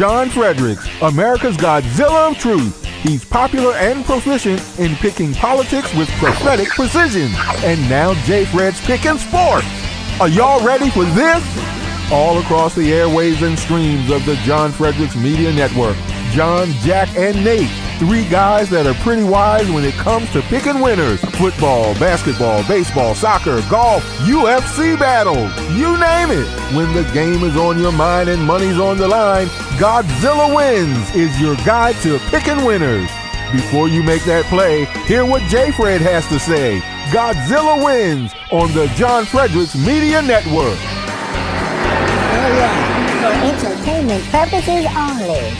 John Fredericks, America's Godzilla of Truth. He's popular and proficient in picking politics with prophetic precision. And now Jay Fred's picking sports. Are y'all ready for this? All across the airwaves and streams of the John Fredericks Media Network, John, Jack, and Nate, three guys that are pretty wise when it comes to picking winners. Football, basketball, baseball, soccer, golf, UFC battles, you name it. When the game is on your mind and money's on the line, Godzilla Wins is your guide to picking winners. Before you make that play, hear what J. Fred has to say. Godzilla Wins on the John Fredericks Media Network. Oh yeah, for entertainment purposes only.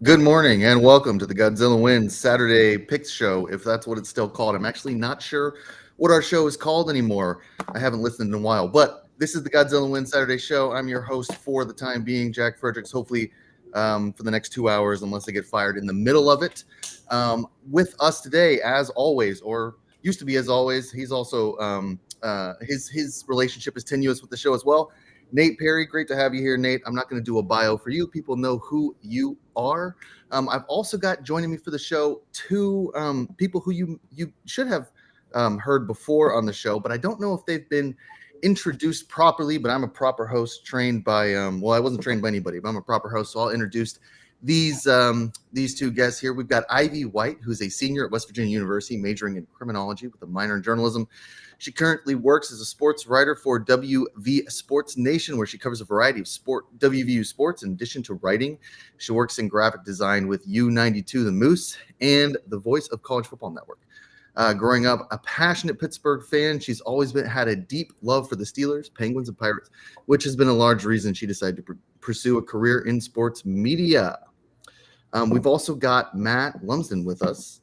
Good morning and welcome to the Godzilla Wins Saturday Picks Show, if that's what it's still called. I'm actually not sure what our show is called anymore. I haven't listened in a while, but this is the Godzilla Wins Saturday Show. I'm your host for the time being, Jack Fredericks, hopefully for the next 2 hours, unless I get fired in the middle of it. With us today, as always, or used to be as always, he's also, his relationship is tenuous with the show as well. Nate Perry, great to have you here, Nate. I'm not going to do a bio for you. People know who you are. I've also got joining me for the show two people who you should have heard before on the show, but I don't know if they've been introduced properly, but I'm a proper host trained by, I wasn't trained by anybody, but I'm a proper host, so I'll introduce these two guests here. We've got Ivy White, who's a senior at West Virginia University, majoring in criminology with a minor in journalism. She currently works as a sports writer for WV Sports Nation, where she covers a variety of WVU sports. In addition to writing, she works in graphic design with U92 The Moose and the voice of College Football Network. Growing up a passionate Pittsburgh fan, she's always had a deep love for the Steelers, Penguins, and Pirates, which has been a large reason she decided to pursue a career in sports media. We've also got Matt Lumsden with us.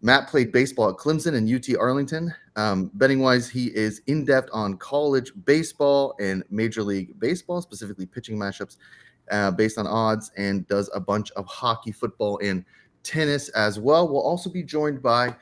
Matt played baseball at Clemson and UT Arlington. Betting-wise, he is in-depth on college baseball and Major League Baseball, specifically pitching matchups based on odds, and does a bunch of hockey, football, and tennis as well. We'll also be joined by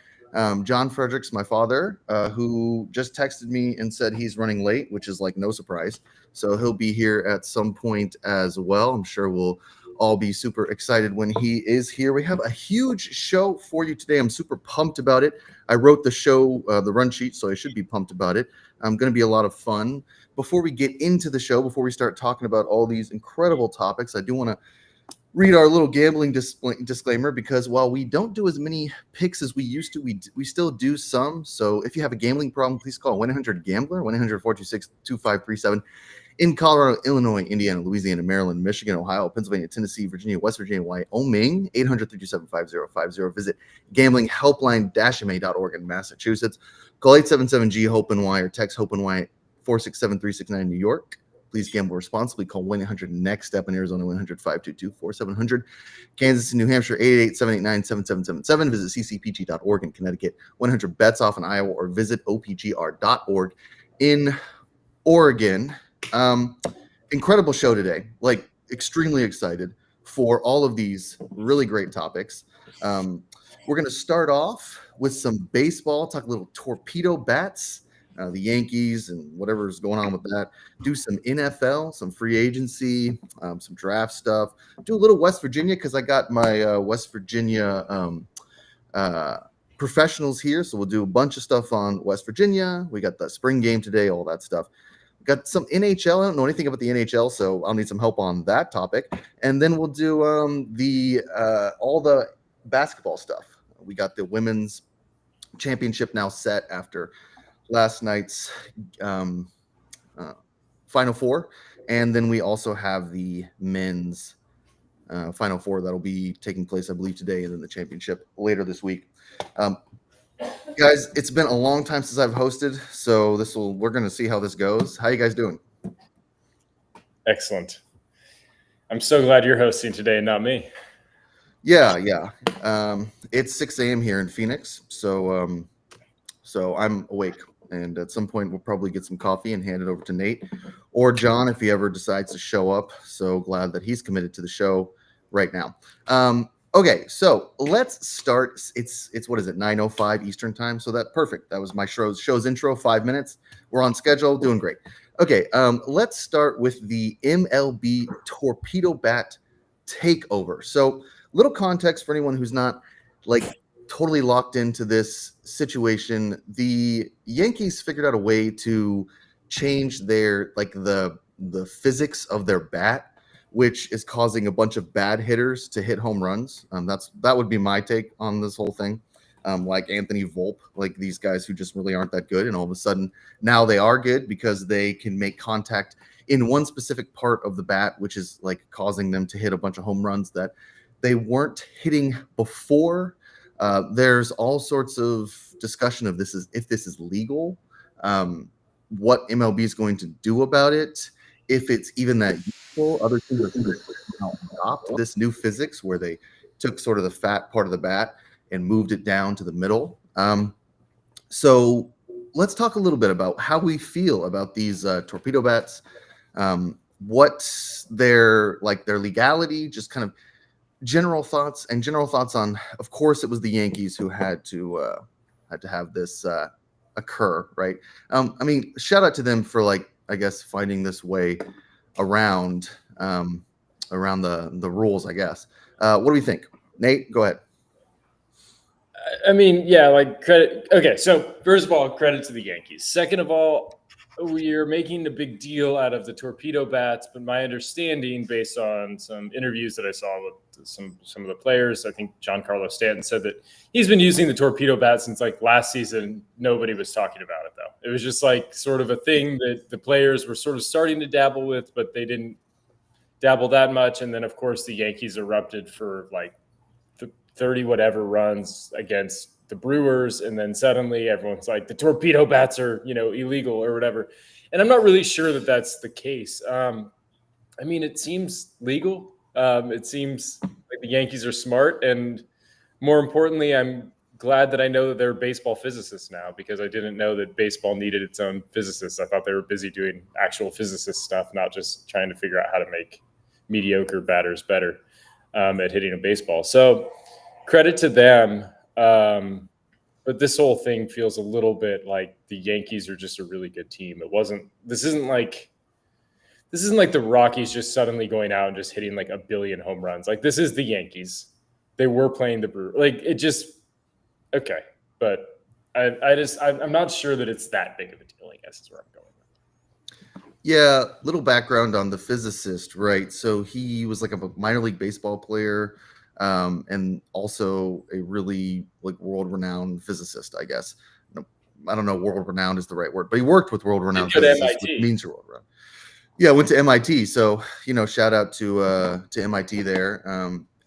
John Fredericks, my father, who just texted me and said he's running late, which is like no surprise. So he'll be here at some point as well. I'm sure we'll all be super excited when he is here. We have a huge show for you today. I'm super pumped about it. I wrote the show, the run sheet, so I should be pumped about it. Going to be a lot of fun. Before we get into the show, before we start talking about all these incredible topics, I do want to read our little gambling disclaimer, because while we don't do as many picks as we used to, we still do some. So if you have a gambling problem, please call 1-800-GAMBLER, 1-800-426-2537. In Colorado, Illinois, Indiana, Louisiana, Maryland, Michigan, Ohio, Pennsylvania, Tennessee, Virginia, West Virginia, Wyoming, 800-327-5050. Visit gamblinghelpline-ma.org in Massachusetts. Call 877-G-HOPE-NY or text HOPE-NY 467-369 in New York. Please gamble responsibly. Call 1-800-NEXT-STEP in Arizona, 1-800-522-4700. Kansas and New Hampshire, 888-789-7777. Visit ccpg.org in Connecticut. 100-BETS-OFF in Iowa, or visit opgr.org in Oregon. Incredible show today. Like, extremely excited for all of these really great topics. We're going to start off with some baseball, talk a little torpedo bats, the Yankees and whatever's going on with that. Do some NFL, some free agency, some draft stuff. Do a little West Virginia, because I got my West Virginia professionals here. So we'll do a bunch of stuff on West Virginia. We got the spring game today, all that stuff. Got some NHL. I don't know anything about the NHL, so I'll need some help on that topic. And then we'll do all the basketball stuff. We got the women's championship now set after last night's Final Four. And then we also have the men's Final Four that'll be taking place, I believe, today, and then the championship later this week. Guys, it's been a long time since I've hosted, so we're going to see how this goes. How you guys doing? Excellent. I'm so glad you're hosting today and not me. Yeah. It's 6 a.m. here in Phoenix, so I'm awake and at some point we'll probably get some coffee and hand it over to Nate or John if he ever decides to show up. So glad that he's committed to the show right now. Okay, so let's start. It's what is it, 9:05 Eastern time? So that perfect. That was my show's intro, 5 minutes. We're on schedule, doing great. Okay, let's start with the MLB torpedo bat takeover. So little context for anyone who's not like totally locked into this situation. The Yankees figured out a way to change their like the physics of their bat, which is causing a bunch of bad hitters to hit home runs. That would be my take on this whole thing. Like Anthony Volpe, like these guys who just really aren't that good, and all of a sudden now they are good because they can make contact in one specific part of the bat, which is like causing them to hit a bunch of home runs that they weren't hitting before. There's all sorts of discussion of if this is legal, what MLB is going to do about it, if it's even that useful. Other teams are adopt this new physics where they took sort of the fat part of the bat and moved it down to the middle. So let's talk a little bit about how we feel about these torpedo bats. What's their legality, just kind of general thoughts on, of course, it was the Yankees who had to have this occur, right? I mean, shout out to them for I guess finding this way around the rules, I guess. What do we think? Nate, go ahead. I mean, yeah, like credit. Okay, so first of all, credit to the Yankees. Second of all, we are making a big deal out of the torpedo bats, but my understanding, based on some interviews that I saw with some of the players, I think Giancarlo Stanton said that he's been using the torpedo bat since like last season. Nobody was talking about it though. It was just like sort of a thing that the players were sort of starting to dabble with, but they didn't dabble that much. And then of course the Yankees erupted for like 30 whatever runs against the Brewers, and then suddenly everyone's like the torpedo bats are illegal or whatever, and I'm not really sure that that's the case. I mean, it seems legal. It seems like the Yankees are smart, and more importantly, I'm glad that I know that they're baseball physicists now, because I didn't know that baseball needed its own physicists. I thought they were busy doing actual physicist stuff, not just trying to figure out how to make mediocre batters better at hitting a baseball. So credit to them. But this whole thing feels a little bit like the Yankees are just a really good team. This isn't like the Rockies just suddenly going out and just hitting like a billion home runs. Like, this is the Yankees. They were playing the Brewers. Like, it just, okay. But I'm not sure that it's that big of a deal, I guess is where I'm going with. Yeah, little background on the physicist, right? So he was like a minor league baseball player, and also a really world-renowned physicist, I guess. I don't know, world-renowned is the right word, but he worked with world-renowned physicists, which means you're world-renowned. Yeah, went to MIT, so shout out to MIT there.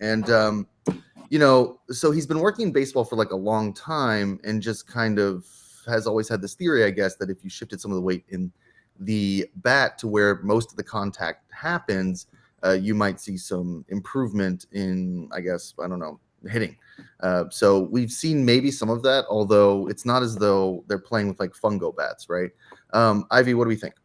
So he's been working in baseball for like a long time, and just kind of has always had this theory, I guess, that if you shifted some of the weight in the bat to where most of the contact happens, you might see some improvement in, I guess, I don't know, hitting. So we've seen maybe some of that, although it's not as though they're playing with like fungo bats, right? Ivy, what do we think?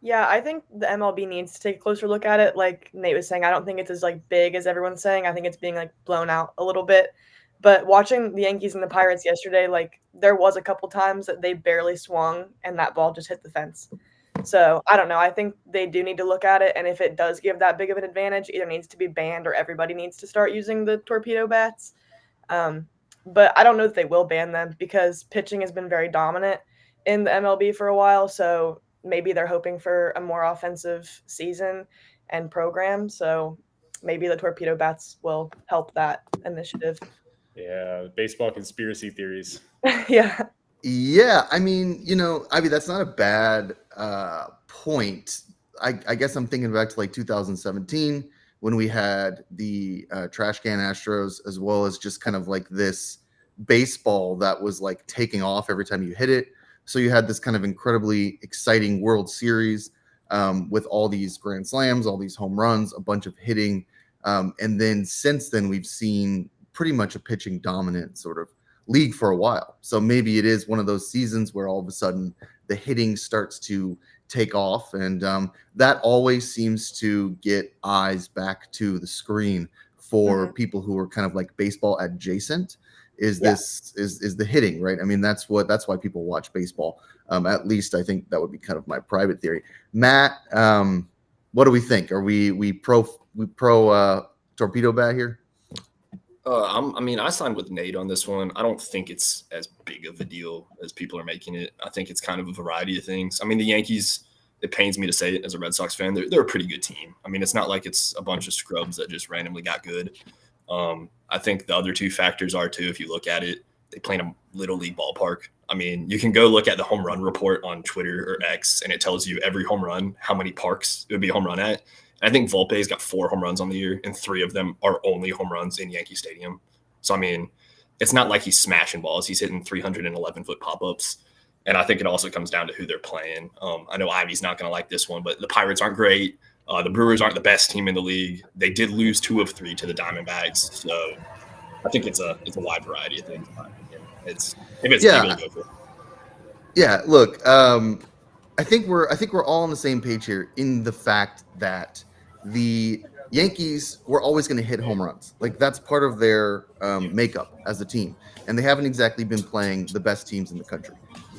Yeah, I think the MLB needs to take a closer look at it. Like Nate was saying, I don't think it's as big as everyone's saying. I think it's being blown out a little bit. But watching the Yankees and the Pirates yesterday, there was a couple times that they barely swung and that ball just hit the fence. So I don't know. I think they do need to look at it. And if it does give that big of an advantage, either needs to be banned or everybody needs to start using the torpedo bats. But I don't know that they will ban them, because pitching has been very dominant in the MLB for a while. So maybe they're hoping for a more offensive season and program. So maybe the torpedo bats will help that initiative. Yeah, baseball conspiracy theories. Yeah. Yeah, I mean, Ivy, that's not a bad point. I guess I'm thinking back to 2017 when we had the trash can Astros, as well as just kind of this baseball that was taking off every time you hit it. So you had this kind of incredibly exciting World Series with all these grand slams, all these home runs, a bunch of hitting. And then since then, we've seen pretty much a pitching dominant sort of league for a while. So maybe it is one of those seasons where all of a sudden the hitting starts to take off, and that always seems to get eyes back to the screen for people who are kind of like baseball adjacent. Is the hitting, right? I mean, that's why people watch baseball. At least I think that would be kind of my private theory. Matt, what do we think? Are we pro torpedo bat here? I signed with Nate on this one. I don't think it's as big of a deal as people are making it. I think it's kind of a variety of things. I mean, the Yankees, it pains me to say it as a Red Sox fan, they're a pretty good team. I mean, it's not like it's a bunch of scrubs that just randomly got good. I think the other two factors are too, if you look at it, they play in a little league ballpark. I mean, you can go look at the home run report on Twitter or X, and it tells you every home run, how many parks it would be a home run at. I think Volpe's got 4 home runs on the year, and 3 of them are only home runs in Yankee Stadium. So, I mean, it's not like he's smashing balls. He's hitting 311-foot pop-ups. And I think it also comes down to who they're playing. I know Ivy's not going to like this one, but the Pirates aren't great. The Brewers aren't the best team in the league. They did lose 2 of 3 to the Diamondbacks. So I think it's a wide variety of things. If it's legal, go for it. Yeah, look, I think we're all on the same page here in the fact that the Yankees were always going to hit home runs. Like, that's part of their makeup as a team, and they haven't exactly been playing the best teams in the country.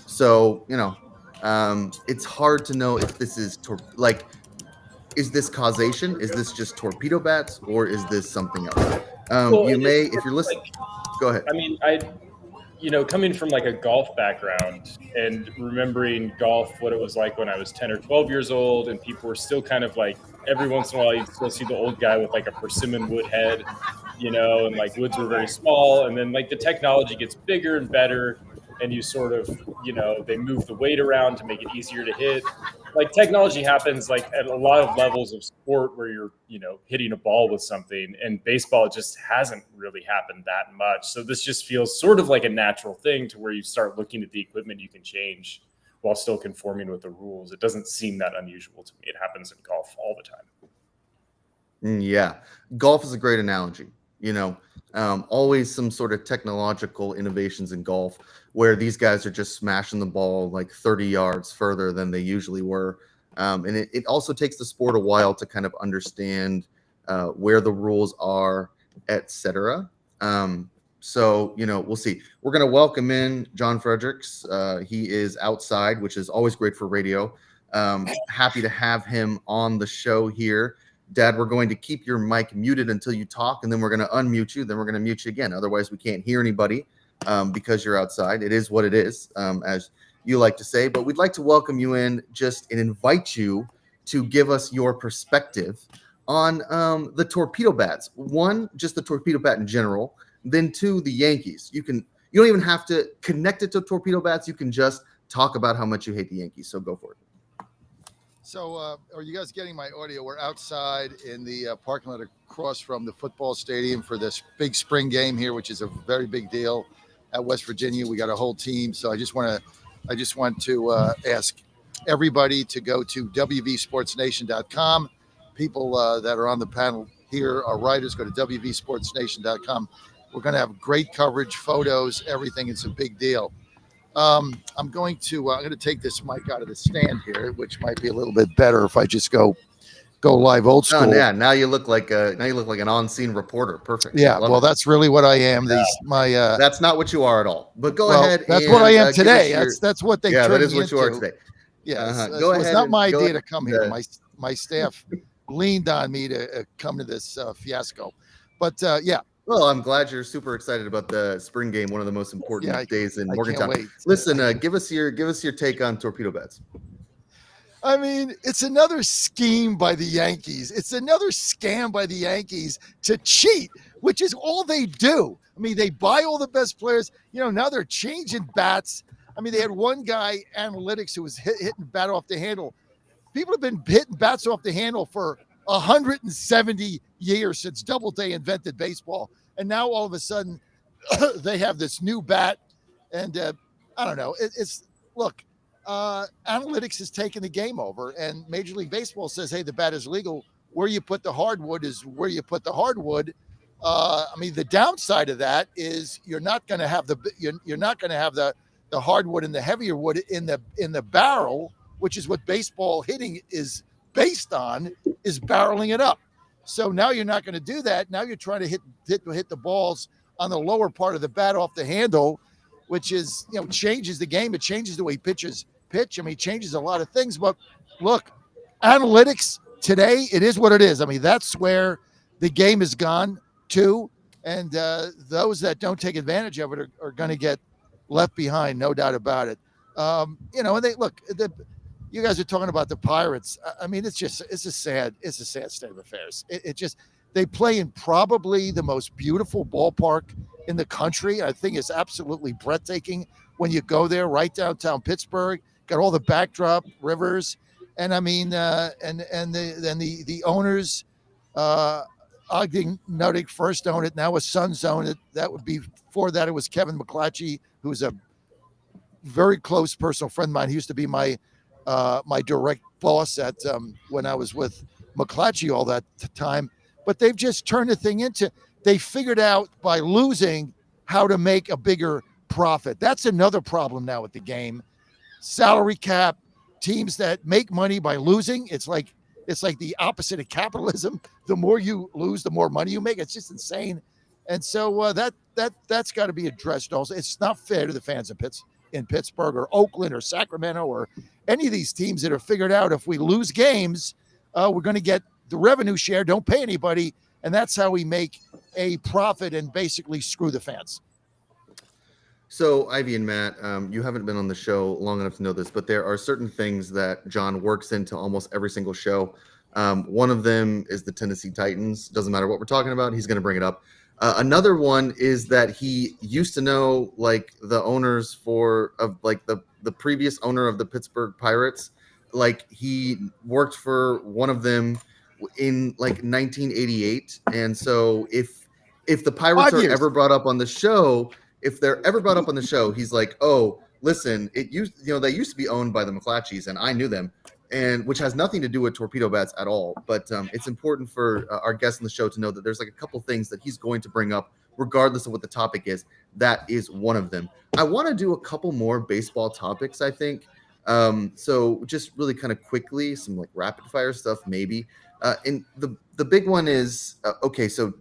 So, it's hard to know if this is is this causation? Is this just torpedo bats, or is this something else? If you're listening, go ahead. I mean, coming from like a golf background and remembering golf, what it was like when I was 10 or 12 years old, and people were still kind of like, every once in a while you'd still see the old guy with like a persimmon wood head, and like woods were very small. And then like the technology gets bigger and better, and you sort of, they move the weight around to make it easier to hit. Like, technology happens like at a lot of levels of sport where you're, hitting a ball with something, and baseball just hasn't really happened that much. So this just feels sort of like a natural thing to where you start looking at the equipment you can change while still conforming with the rules. It doesn't seem that unusual to me. It happens in golf all the time. Yeah. Golf is a great analogy. Always some sort of technological innovations in golf where these guys are just smashing the ball like 30 yards further than they usually were. And it also takes the sport a while to kind of understand where the rules are, etc. So, we'll see. We're going to welcome in John Fredericks. He is outside, which is always great for radio. Happy to have him on the show here. Dad, we're going to keep your mic muted until you talk, and then we're going to unmute you. Then we're going to mute you again. Otherwise, we can't hear anybody because you're outside. It is what it is, as you like to say. But we'd like to welcome you in and invite you to give us your perspective on the torpedo bats. 1, just the torpedo bat in general. Then 2, the Yankees. You don't even have to connect it to torpedo bats. You can just talk about how much you hate the Yankees. So go for it. So are you guys getting my audio? We're outside in the parking lot across from the football stadium for this big spring game here, which is a very big deal at West Virginia. We got a whole team. So I just want to ask everybody to go to wvsportsnation.com. People that are on the panel here are writers. Go to wvsportsnation.com. We're going to have great coverage, photos, everything. It's a big deal. I'm going to take this mic out of the stand here, which might be a little bit better if I just go live old school. Oh, yeah, now you look like an on-scene reporter. Perfect. Yeah, well, that's really what I am. That's not what you are at all. But go ahead. That's what I am today. That's what they. Yeah, that is me what you are today. Yeah, Go ahead. It's not my idea to come here. My staff leaned on me to come to this fiasco, but yeah. Well, I'm glad you're super excited about the spring game, one of the most important days in Morgantown. Can't wait. Listen, give us your take on torpedo bats. I mean, it's another scheme by the Yankees. It's another scam by the Yankees to cheat, which is all they do. I mean, they buy all the best players. Now they're changing bats. I mean, they had one guy, analytics, who was hitting bat off the handle. People have been hitting bats off the handle for 170 years since Doubleday invented baseball. And now all of a sudden they have this new bat. And I don't know. Analytics has taken the game over, and Major League Baseball says, hey, the bat is legal. Where you put the hardwood is where you put the hardwood. I mean, the downside of that is you're not going to have the hardwood and the heavier wood in the barrel, which is what baseball hitting is based on, is barreling it up. So now you're not going to do that. Now you're trying to hit the balls on the lower part of the bat off the handle, which is, changes the game. It changes the way pitchers pitch. I mean, it changes a lot of things. But look, analytics today, it is what it is. I mean, that's where the game has gone to, and those that don't take advantage of it are going to get left behind, no doubt about it. And they look. You guys are talking about the Pirates. I mean, it's a sad state of affairs. It just, they play in probably the most beautiful ballpark in the country. I think it's absolutely breathtaking when you go there, right downtown Pittsburgh. Got all the backdrop, rivers, and I mean, the owners. Ogden Nuttig first owned it. Now his sons own it. That would be, before that it was Kevin McClatchy, who's a very close personal friend of mine. He used to be my direct boss at when I was with McClatchy all that time. But they've just turned the thing into, they figured out by losing how to make a bigger profit. That's another problem now with the game. Salary cap, teams that make money by losing. It's like the opposite of capitalism. The more you lose, the more money you make. It's just insane. And so that's got to be addressed also. It's not fair to the fans in Pittsburgh or Oakland or Sacramento or any of these teams that are figured out, if we lose games, we're going to get the revenue share, don't pay anybody. And that's how we make a profit and basically screw the fans. So, Ivy and Matt, you haven't been on the show long enough to know this, but there are certain things that John works into almost every single show. One of them is the Tennessee Titans. Doesn't matter what we're talking about, he's going to bring it up. Another one is that he used to know like the owners the previous owner of the Pittsburgh Pirates. Like he worked for one of them in like 1988. And so if the Pirates are ever brought up on the show, he's like, oh, listen, they used to be owned by the McClatchys and I knew them. And which has nothing to do with torpedo bats at all. But it's important for our guests on the show to know that there's like a couple things that he's going to bring up, regardless of what the topic is. That is one of them. I want to do a couple more baseball topics, I think. So just really kind of quickly, some like rapid fire stuff, maybe. And the big one is, okay, so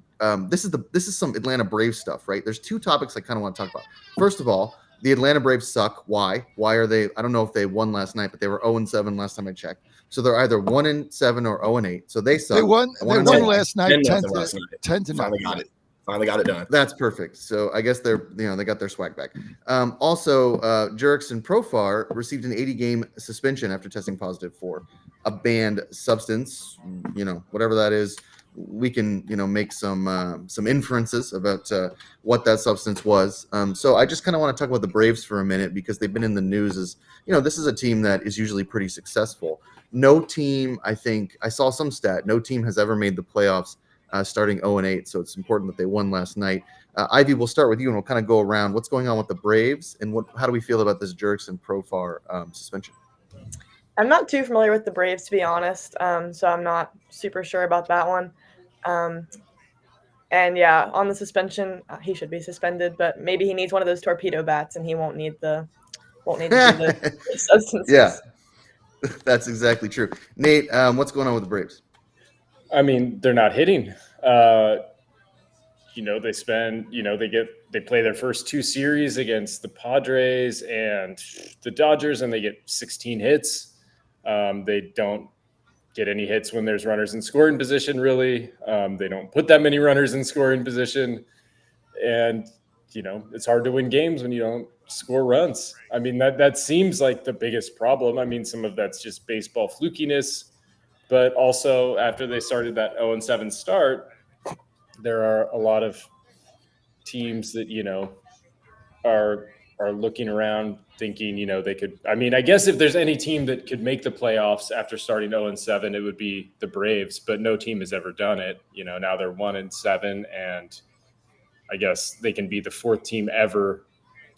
this is some Atlanta Braves stuff, right? There's two topics I kind of want to talk about. First of all, the Atlanta Braves suck. Why? Why are they? I don't know if they won last night, but they were 0-7 last time I checked. So they're either 1-7 or 0-8. So they suck. They won last night. 10 to 9. Finally got it done. That's perfect. So I guess they got their swag back. Also, Jurickson Profar received an 80-game suspension after testing positive for a banned substance. Whatever that is. We can, make some inferences about what that substance was. So I just kind of want to talk about the Braves for a minute because they've been in the news as, this is a team that is usually pretty successful. No team, I think, I saw some stat, no team has ever made the playoffs starting 0-8. So it's important that they won last night. Ivy, we'll start with you and we'll kind of go around. What's going on with the Braves and how do we feel about this Jurickson Profar suspension? I'm not too familiar with the Braves, to be honest. So I'm not super sure about that one. And yeah, on the suspension, he should be suspended, but maybe he needs one of those torpedo bats and he won't need to do the substances. Yeah, that's exactly true. Nate, what's going on with the Braves? I mean, they're not hitting. They play their first two series against the Padres and the Dodgers, and they get 16 hits. They don't get any hits when there's runners in scoring position, really. They don't put that many runners in scoring position. And, it's hard to win games when you don't score runs. I mean, that seems like the biggest problem. I mean, some of that's just baseball flukiness. But also, after they started that 0-7 start, there are a lot of teams that, are looking around thinking, they could. I mean, I guess if there's any team that could make the playoffs after starting 0-7, it would be the Braves, but no team has ever done it. Now they're 1-7, and I guess they can be the fourth team ever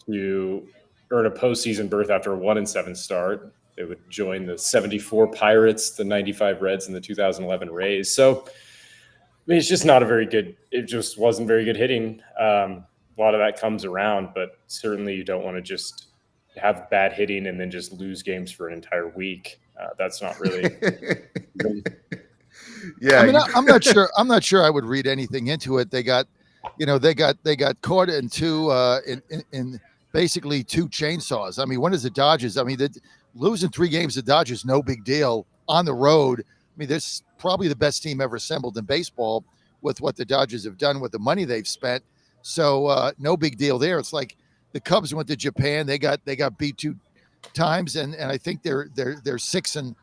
to earn a postseason berth after a 1-7 start. They would join the 74 Pirates, the 95 Reds, and the 2011 Rays. So mean, it's just not a very good. It just wasn't very good hitting. A lot of that comes around, but certainly you don't want to just have bad hitting and then just lose games for an entire week. That's not really. Yeah, I mean, I'm not sure. I'm not sure I would read anything into it. They got caught in in basically two chainsaws. I mean, one is the Dodgers. I mean, losing 3 games to Dodgers, no big deal on the road. I mean, this probably the best team ever assembled in baseball with what the Dodgers have done with the money they've spent. So no big deal there. It's like the Cubs went to Japan. They got beat 2 times, and I think they're 6-2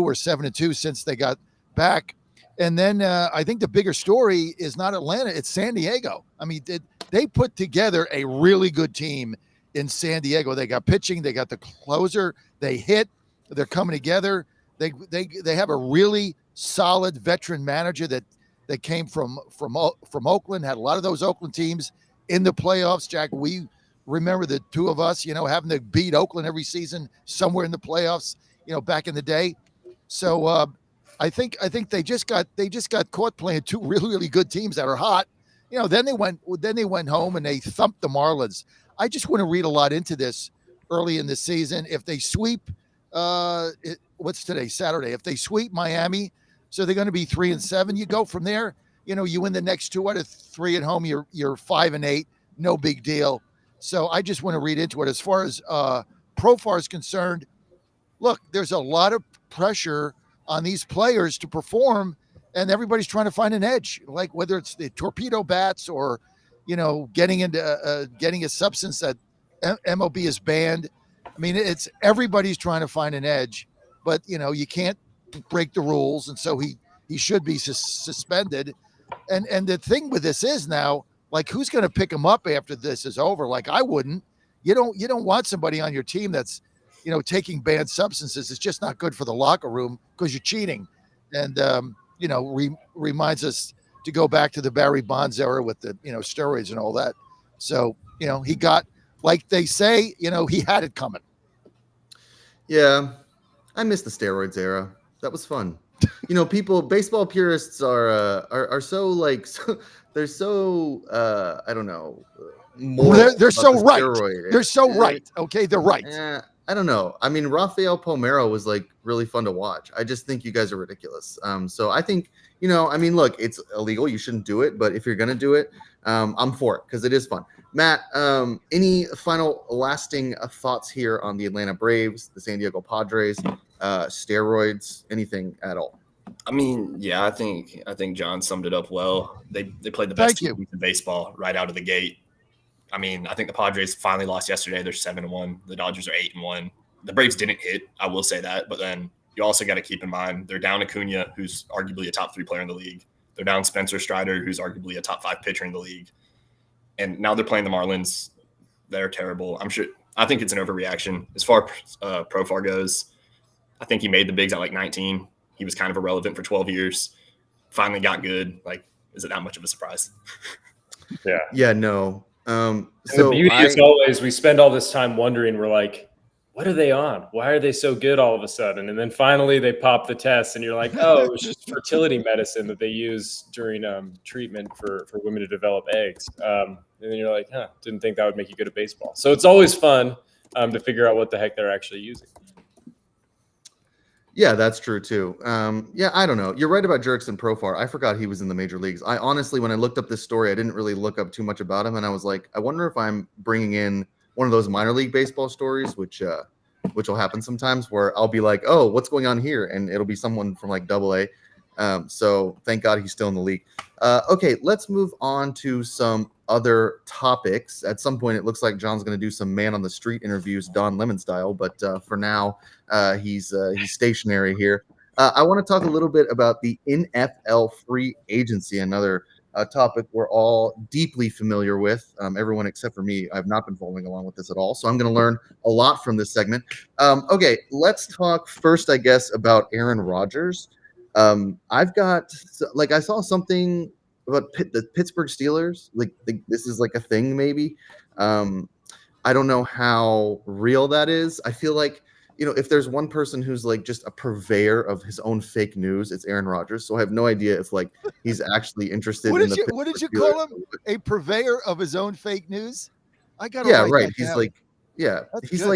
or 7-2 since they got back. And then I think the bigger story is not Atlanta, it's San Diego. I mean, they put together a really good team in San Diego. They got pitching, they got the closer, they hit, they're coming together. They have a really solid veteran manager that came from Oakland, had a lot of those Oakland teams in the playoffs. Jack, we remember the two of us, having to beat Oakland every season somewhere in the playoffs, back in the day. So I think they just got caught playing 2 really, really good teams that are hot. Then they went home and they thumped the Marlins. I just want to read a lot into this early in the season. If they sweep, what's today? Saturday. If they sweep Miami, so they're going to be 3-7. You go from there. You win the next 2 out of 3 at home. You're 5-8. No big deal. So I just want to read into it. As far as Profar is concerned, look, there's a lot of pressure on these players to perform, and everybody's trying to find an edge, like whether it's the torpedo bats or, getting into getting a substance that MLB is banned. I mean, it's everybody's trying to find an edge, but you can't break the rules, and so he should be suspended. And the thing with this is now, like, who's going to pick him up after this is over? Like, I wouldn't. You don't want somebody on your team that's taking banned substances. It's just not good for the locker room because you're cheating. And, reminds us to go back to the Barry Bonds era with the, steroids and all that. So, he got, like they say, he had it coming. Yeah. I miss the steroids era. That was fun. Baseball purists are so like, they're so, I don't know. They're so right. Steroid. They're so right. Okay. They're right. I don't know. I mean, Rafael Palmeiro was like really fun to watch. I just think you guys are ridiculous. So I think, look, it's illegal. You shouldn't do it. But if you're going to do it, I'm for it because it is fun. Matt, any final lasting thoughts here on the Atlanta Braves, the San Diego Padres, steroids, anything at all? I mean, yeah, I think John summed it up well. They played the best team in baseball right out of the gate. I mean, I think the Padres finally lost yesterday. They're 7-1. The Dodgers are 8-1. The Braves didn't hit. I will say that. But then you also got to keep in mind they're down Acuna, who's arguably a top 3 player in the league. They're down Spencer Strider, who's arguably a top 5 pitcher in the league. And now they're playing the Marlins. They're terrible. I think it's an overreaction. As far as Profar goes, I think he made the bigs at like 19. He was kind of irrelevant for 12 years. Finally got good. Like, is it that much of a surprise? Yeah. Yeah, no. So the beauty is always we spend all this time wondering, we're like, what are they on? Why are they so good all of a sudden? And then finally they pop the test and you're like, oh, it was just fertility medicine that they use during treatment for women to develop eggs. And then you're like, didn't think that would make you good at baseball. So it's always fun to figure out what the heck they're actually using. Yeah, that's true too. Yeah, I don't know. You're right about Jurickson Profar. I forgot he was in the major leagues. I honestly, when I looked up this story, I didn't really look up too much about him, and I was like, I wonder if I'm bringing in one of those minor league baseball stories, which will happen sometimes, where I'll be like, oh, what's going on here, and it'll be someone from like AA. So thank God he's still in the league. Okay, let's move on to some other topics. At some point, it looks like John's going to do some man on the street interviews, Don Lemon style. But for now, he's stationary here. I want to talk a little bit about the NFL free agency, another topic we're all deeply familiar with. Everyone except for me, I've not been following along with this at all. So I'm going to learn a lot from this segment. Okay, let's talk first, I guess, about Aaron Rodgers. I saw something about the Pittsburgh Steelers. Like this is like a thing, maybe. I don't know how real that is. I feel like if there's one person who's like just a purveyor of his own fake news, it's Aaron Rodgers. So I have no idea if like he's actually interested What in did the you Pittsburgh call Steelers. him? A purveyor of his own fake news? I gotta Yeah, write right. that He's down. like, yeah, That's he's good.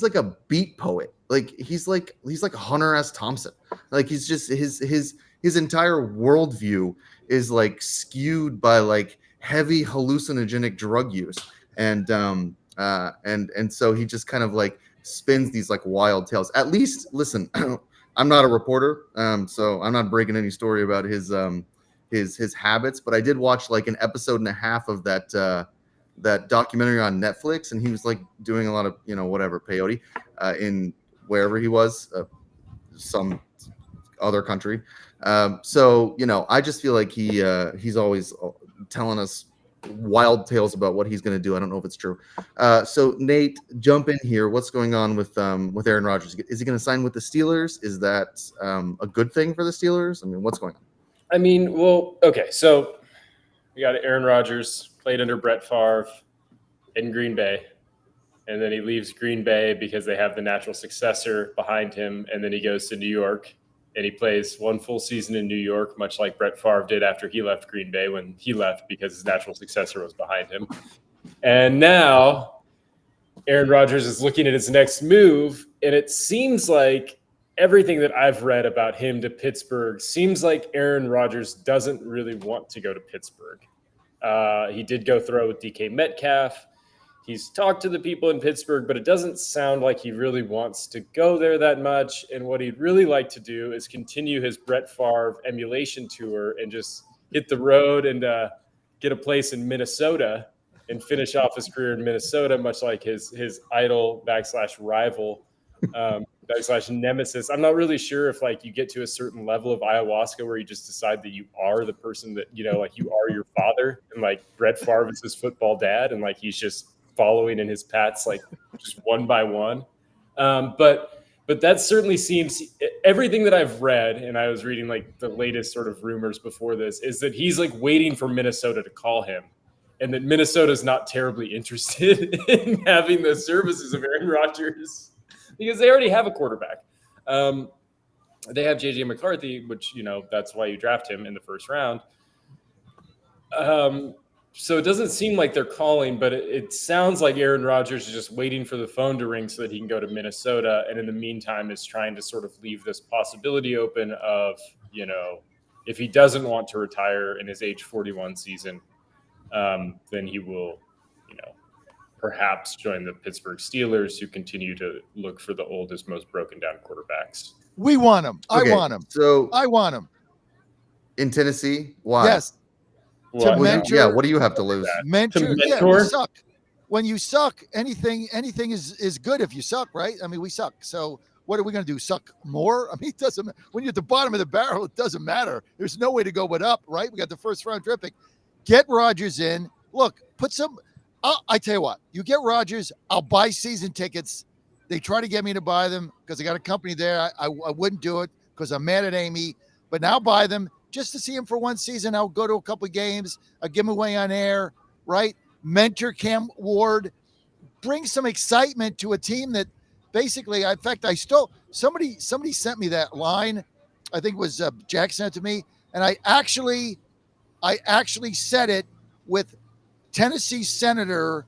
like a beat poet. Like he's like Hunter S. Thompson. Like he's just his entire worldview is like skewed by like heavy hallucinogenic drug use, and so he just kind of like spins these like wild tales. At least, listen, I'm not a reporter, so I'm not breaking any story about his habits, but I did watch like an episode and a half of that documentary on Netflix, and he was like doing a lot of whatever peyote in wherever he was, some other country. So I just feel like he's always telling us wild tales about what he's going to do. I don't know if it's true. So Nate, jump in here. What's going on with Aaron Rodgers? Is he going to sign with the Steelers? Is that a good thing for the Steelers? I mean, what's going on? I mean, well, okay, so we got Aaron Rodgers, played under Brett Favre in Green Bay, and then he leaves Green Bay because they have the natural successor behind him, and then he goes to New York, and he plays one full season in New York, much like Brett Favre did after he left Green Bay when he left because his natural successor was behind him. And now Aaron Rodgers is looking at his next move, and it seems like everything that I've read about him to Pittsburgh seems like Aaron Rodgers doesn't really want to go to Pittsburgh. He did go throw with DK Metcalf. He's talked to the people in Pittsburgh, but it doesn't sound like he really wants to go there that much. And what he'd really like to do is continue his Brett Favre emulation tour and just hit the road and get a place in Minnesota and finish off his career in Minnesota, much like his idol / rival / nemesis. I'm not really sure if like you get to a certain level of ayahuasca where you just decide that you are the person that, like you are your father, and like Brett Favre is his football dad, and like he's just following in his paths, like just one by one. But that certainly seems, everything that I've read, and I was reading like the latest sort of rumors before this, is that he's like waiting for Minnesota to call him, and that Minnesota's not terribly interested in having the services of Aaron Rodgers because they already have a quarterback. They have JJ McCarthy, which, that's why you draft him in the first round. So it doesn't seem like they're calling, but it sounds like Aaron Rodgers is just waiting for the phone to ring so that he can go to Minnesota. And in the meantime is trying to sort of leave this possibility open of, if he doesn't want to retire in his age 41 season, then he will, perhaps join the Pittsburgh Steelers, who continue to look for the oldest, most broken down quarterbacks. We want him. Okay, I want him. So I want him. in Tennessee, why? Yes. To Well, mentor, Yeah, what do you have to lose? mentor. Yeah, mentor? we suck. When you suck, anything is good if you suck, right? I mean, we suck. So what are we going to do? Suck more? I mean, it doesn't. When you're at the bottom of the barrel, it doesn't matter. There's no way to go but up, right? We got the first round draft pick. Get Rodgers in. Look, put some. I tell you what, you get Rodgers. I'll buy season tickets. They try to get me to buy them because I got a company there. I wouldn't do it because I'm mad at Amy. But now buy them just to see him for one season. I'll go to a couple of games. I'll give him away on air, right? Mentor Cam Ward. Bring some excitement to a team that basically, in fact, I still, somebody sent me that line. I think it was Jack sent it to me. And I actually said it with Tennessee Senator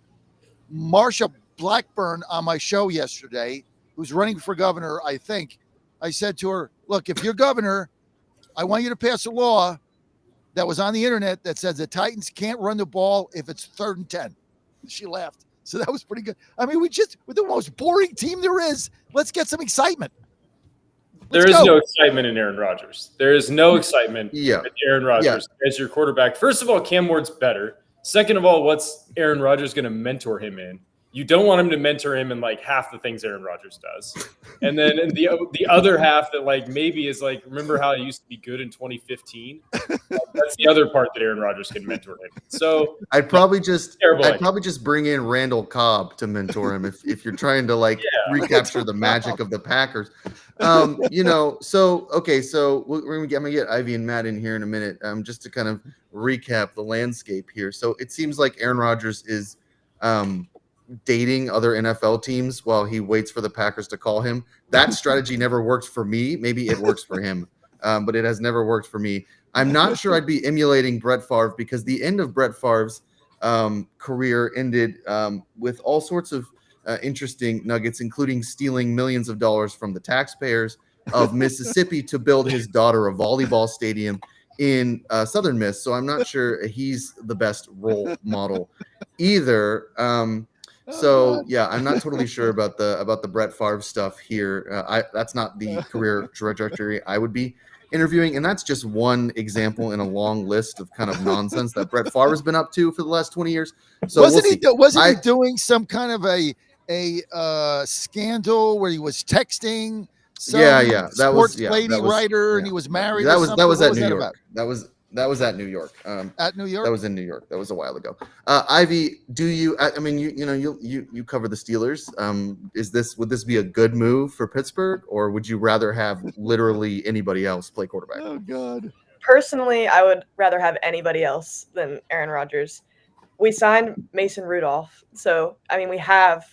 Marsha Blackburn on my show yesterday, who's running for governor, I think. I said to her, look, if you're governor, I want you to pass a law that was on the internet that says the Titans can't run the ball if it's 3rd and 10. She laughed. So that was pretty good. I mean, we're the most boring team there is. Let's get some excitement. There is no excitement in Aaron Rodgers. There is no excitement Yeah. with Aaron Rodgers as your quarterback. First of all, Cam Ward's better. Second of all, what's Aaron Rodgers going to mentor him in? You don't want him to mentor him in like half the things Aaron Rodgers does. And then in the other half that like maybe is like, remember how he used to be good in 2015? That's the other part that Aaron Rodgers can mentor him. So I'd probably just Terrible bring in Randall Cobb to mentor him if you're trying to like recapture the magic of the Packers. So we're gonna get Ivy and Matt in here in a minute. Just to kind of recap the landscape here. So it seems like Aaron Rodgers is dating other NFL teams while he waits for the Packers to call him. That strategy never worked for me. Maybe it works for him, but it has never worked for me. I'm not sure I'd be emulating Brett Favre, because the end of Brett Favre's career ended with all sorts of interesting nuggets, including stealing millions of dollars from the taxpayers of Mississippi to build his daughter a volleyball stadium in Southern Miss. So I'm not sure he's the best role model either. So yeah, I'm not totally sure about the Brett Favre stuff here. That's not the career trajectory I would be interviewing, and that's just one example in a long list of kind of nonsense that Brett Favre has been up to for the last 20 years. So wasn't he doing some kind of a scandal where he was texting some sports lady writer and he was married? That was at New York. About? That was at New York. At New York. That was in New York. That was a while ago. Ivy, do you? I mean, you cover the Steelers. Would this be a good move for Pittsburgh, or would you rather have literally anybody else play quarterback? Oh God. Personally, I would rather have anybody else than Aaron Rodgers. We signed Mason Rudolph, so I mean, we have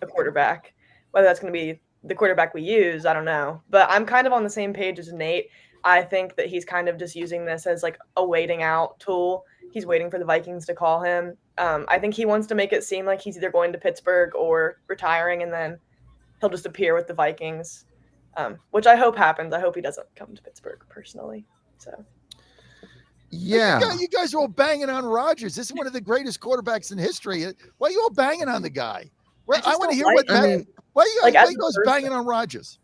a quarterback. Whether that's going to be the quarterback we use, I don't know. But I'm kind of on the same page as Nate. I think that he's kind of just using this as like a waiting out tool. He's waiting for the Vikings to call him. I think he wants to make it seem like he's either going to Pittsburgh or retiring, and then he'll just appear with the Vikings, which I hope happens. I hope he doesn't come to Pittsburgh personally. So, yeah, you guys are all banging on Rodgers. This is one of the greatest quarterbacks in history. Why are you all banging on the guy? Well, I want to hear what. Why are you guys banging on Rodgers?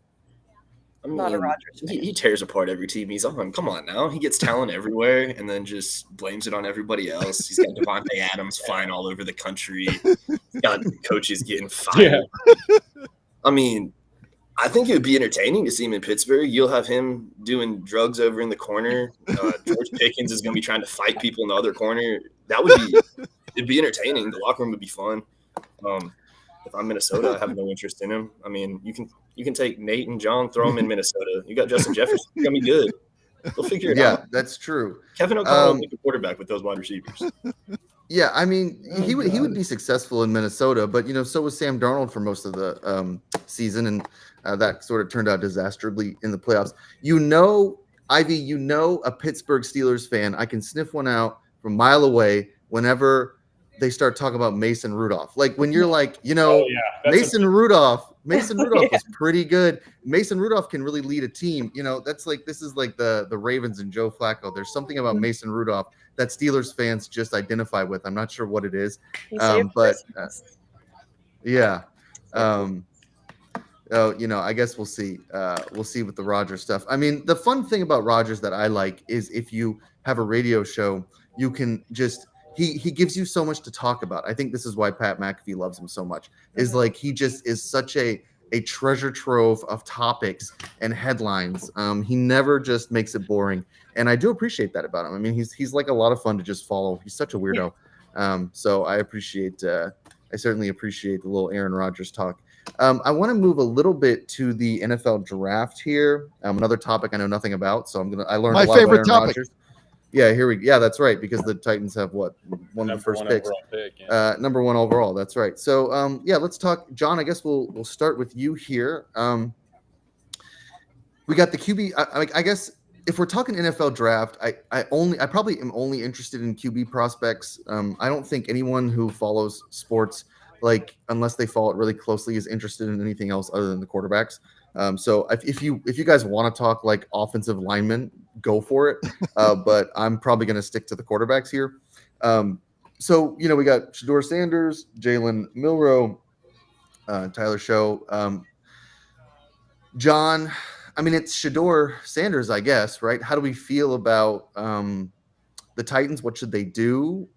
I mean, not a Rodgers fan. He tears apart every team he's on. Come on now. He gets talent everywhere and then just blames it on everybody else. He's got Devontae Adams flying all over the country. He's got coaches getting fired. Yeah. I mean, I think it would be entertaining to see him in Pittsburgh. You'll have him doing drugs over in the corner. George Pickens is going to be trying to fight people in the other corner. It'd be entertaining. The locker room would be fun. If I'm Minnesota, I have no interest in him. I mean, you can take Nate and John, throw them in Minnesota. You got Justin Jefferson. It's going to be good. They'll figure it out. Yeah, that's true. Kevin O'Connell will be a quarterback with those wide receivers. Yeah, I mean, he would be successful in Minnesota, but so was Sam Darnold for most of the season, and that sort of turned out disastrously in the playoffs. Ivy, a Pittsburgh Steelers fan, I can sniff one out from a mile away whenever they start talking about Mason Rudolph. Like when you're like, Mason Rudolph was pretty good. Mason Rudolph can really lead a team. That's like, this is like the Ravens and Joe Flacco. There's something about Mason Rudolph that Steelers fans just identify with. I'm not sure what it is. I guess we'll see. We'll see with the Rodgers stuff. I mean, the fun thing about Rodgers that I like is if you have a radio show, you can just he gives you so much to talk about. I think this is why Pat McAfee loves him so much. Is like he just is such a treasure trove of topics and headlines. He never just makes it boring, and I do appreciate that about him. I mean, he's like a lot of fun to just follow. He's such a weirdo. So I certainly appreciate the little Aaron Rodgers talk. I want to move a little bit to the NFL draft here. Another topic I know nothing about, so I learned a lot about Aaron Rodgers. Yeah, that's right, because the Titans have one of the first picks. Number one overall, that's right. So let's talk. John, I guess we'll start with you here. We got the QB. I guess if we're talking NFL draft, I probably am only interested in QB prospects. I don't think anyone who follows sports, like unless they follow it really closely, is interested in anything else other than the quarterbacks. So if you guys want to talk like offensive linemen, go for it. But I'm probably going to stick to the quarterbacks here. So we got Shedeur Sanders, Jalen Milroe, Tyler Show. John, I mean, it's Shedeur Sanders, I guess, right? How do we feel about the Titans? What should they do?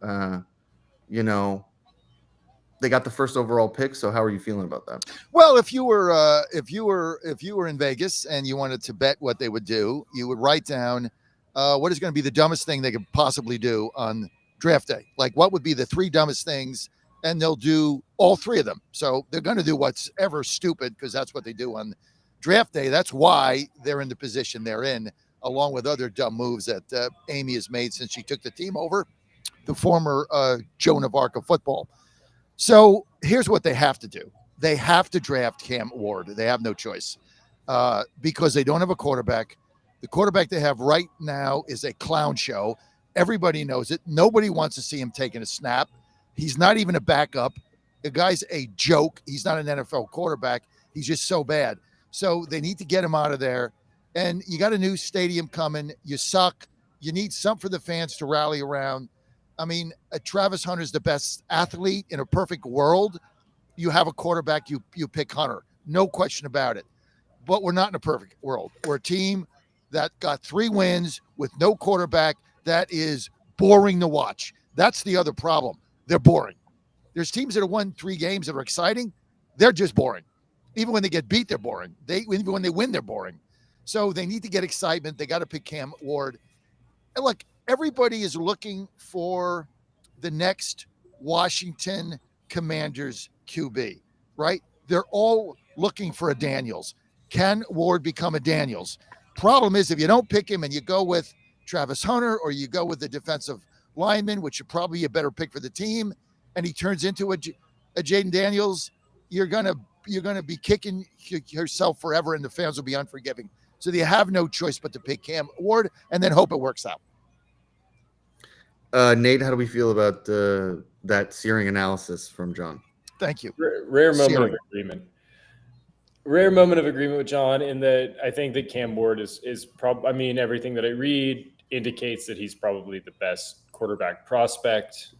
They got the first overall pick, so how are you feeling about that? Well, if you were in Vegas and you wanted to bet what they would do, you would write down what is going to be the dumbest thing they could possibly do on draft day. Like, what would be the three dumbest things, and they'll do all three of them. So they're going to do what's ever stupid, because that's what they do on draft day. That's why they're in the position they're in, along with other dumb moves that Amy has made since she took the team over, the former Joan of Arc of football. So here's what they have to do. They have to draft Cam Ward. They have no choice because they don't have a quarterback. The quarterback they have right now is a clown show. Everybody knows it. Nobody wants to see him taking a snap. He's not even a backup. The guy's a joke. He's not an NFL quarterback. He's just so bad. So they need to get him out of there. And you got a new stadium coming. You suck. You need something for the fans to rally around. I mean, Travis Hunter's the best athlete in a perfect world. You have a quarterback, you pick Hunter. No question about it. But we're not in a perfect world. We're a team that got 3 wins with no quarterback. That is boring to watch. That's the other problem. They're boring. There's teams that have won 3 games that are exciting. They're just boring. Even when they get beat, they're boring. Even when they win, they're boring. So they need to get excitement. They got to pick Cam Ward. And look, everybody is looking for the next Washington Commanders QB, right? They're all looking for a Daniels. Can Ward become a Daniels? Problem is, if you don't pick him and you go with Travis Hunter or you go with the defensive lineman, which is probably a better pick for the team, and he turns into a Jaden Daniels, you're gonna be kicking yourself forever, and the fans will be unforgiving. So they have no choice but to pick Cam Ward and then hope it works out. Nate, how do we feel about that searing analysis from John? Thank you. Rare moment of agreement. Rare moment of agreement with John in that I think that Cam Ward is probably. I mean, everything that I read indicates that he's probably the best quarterback prospect.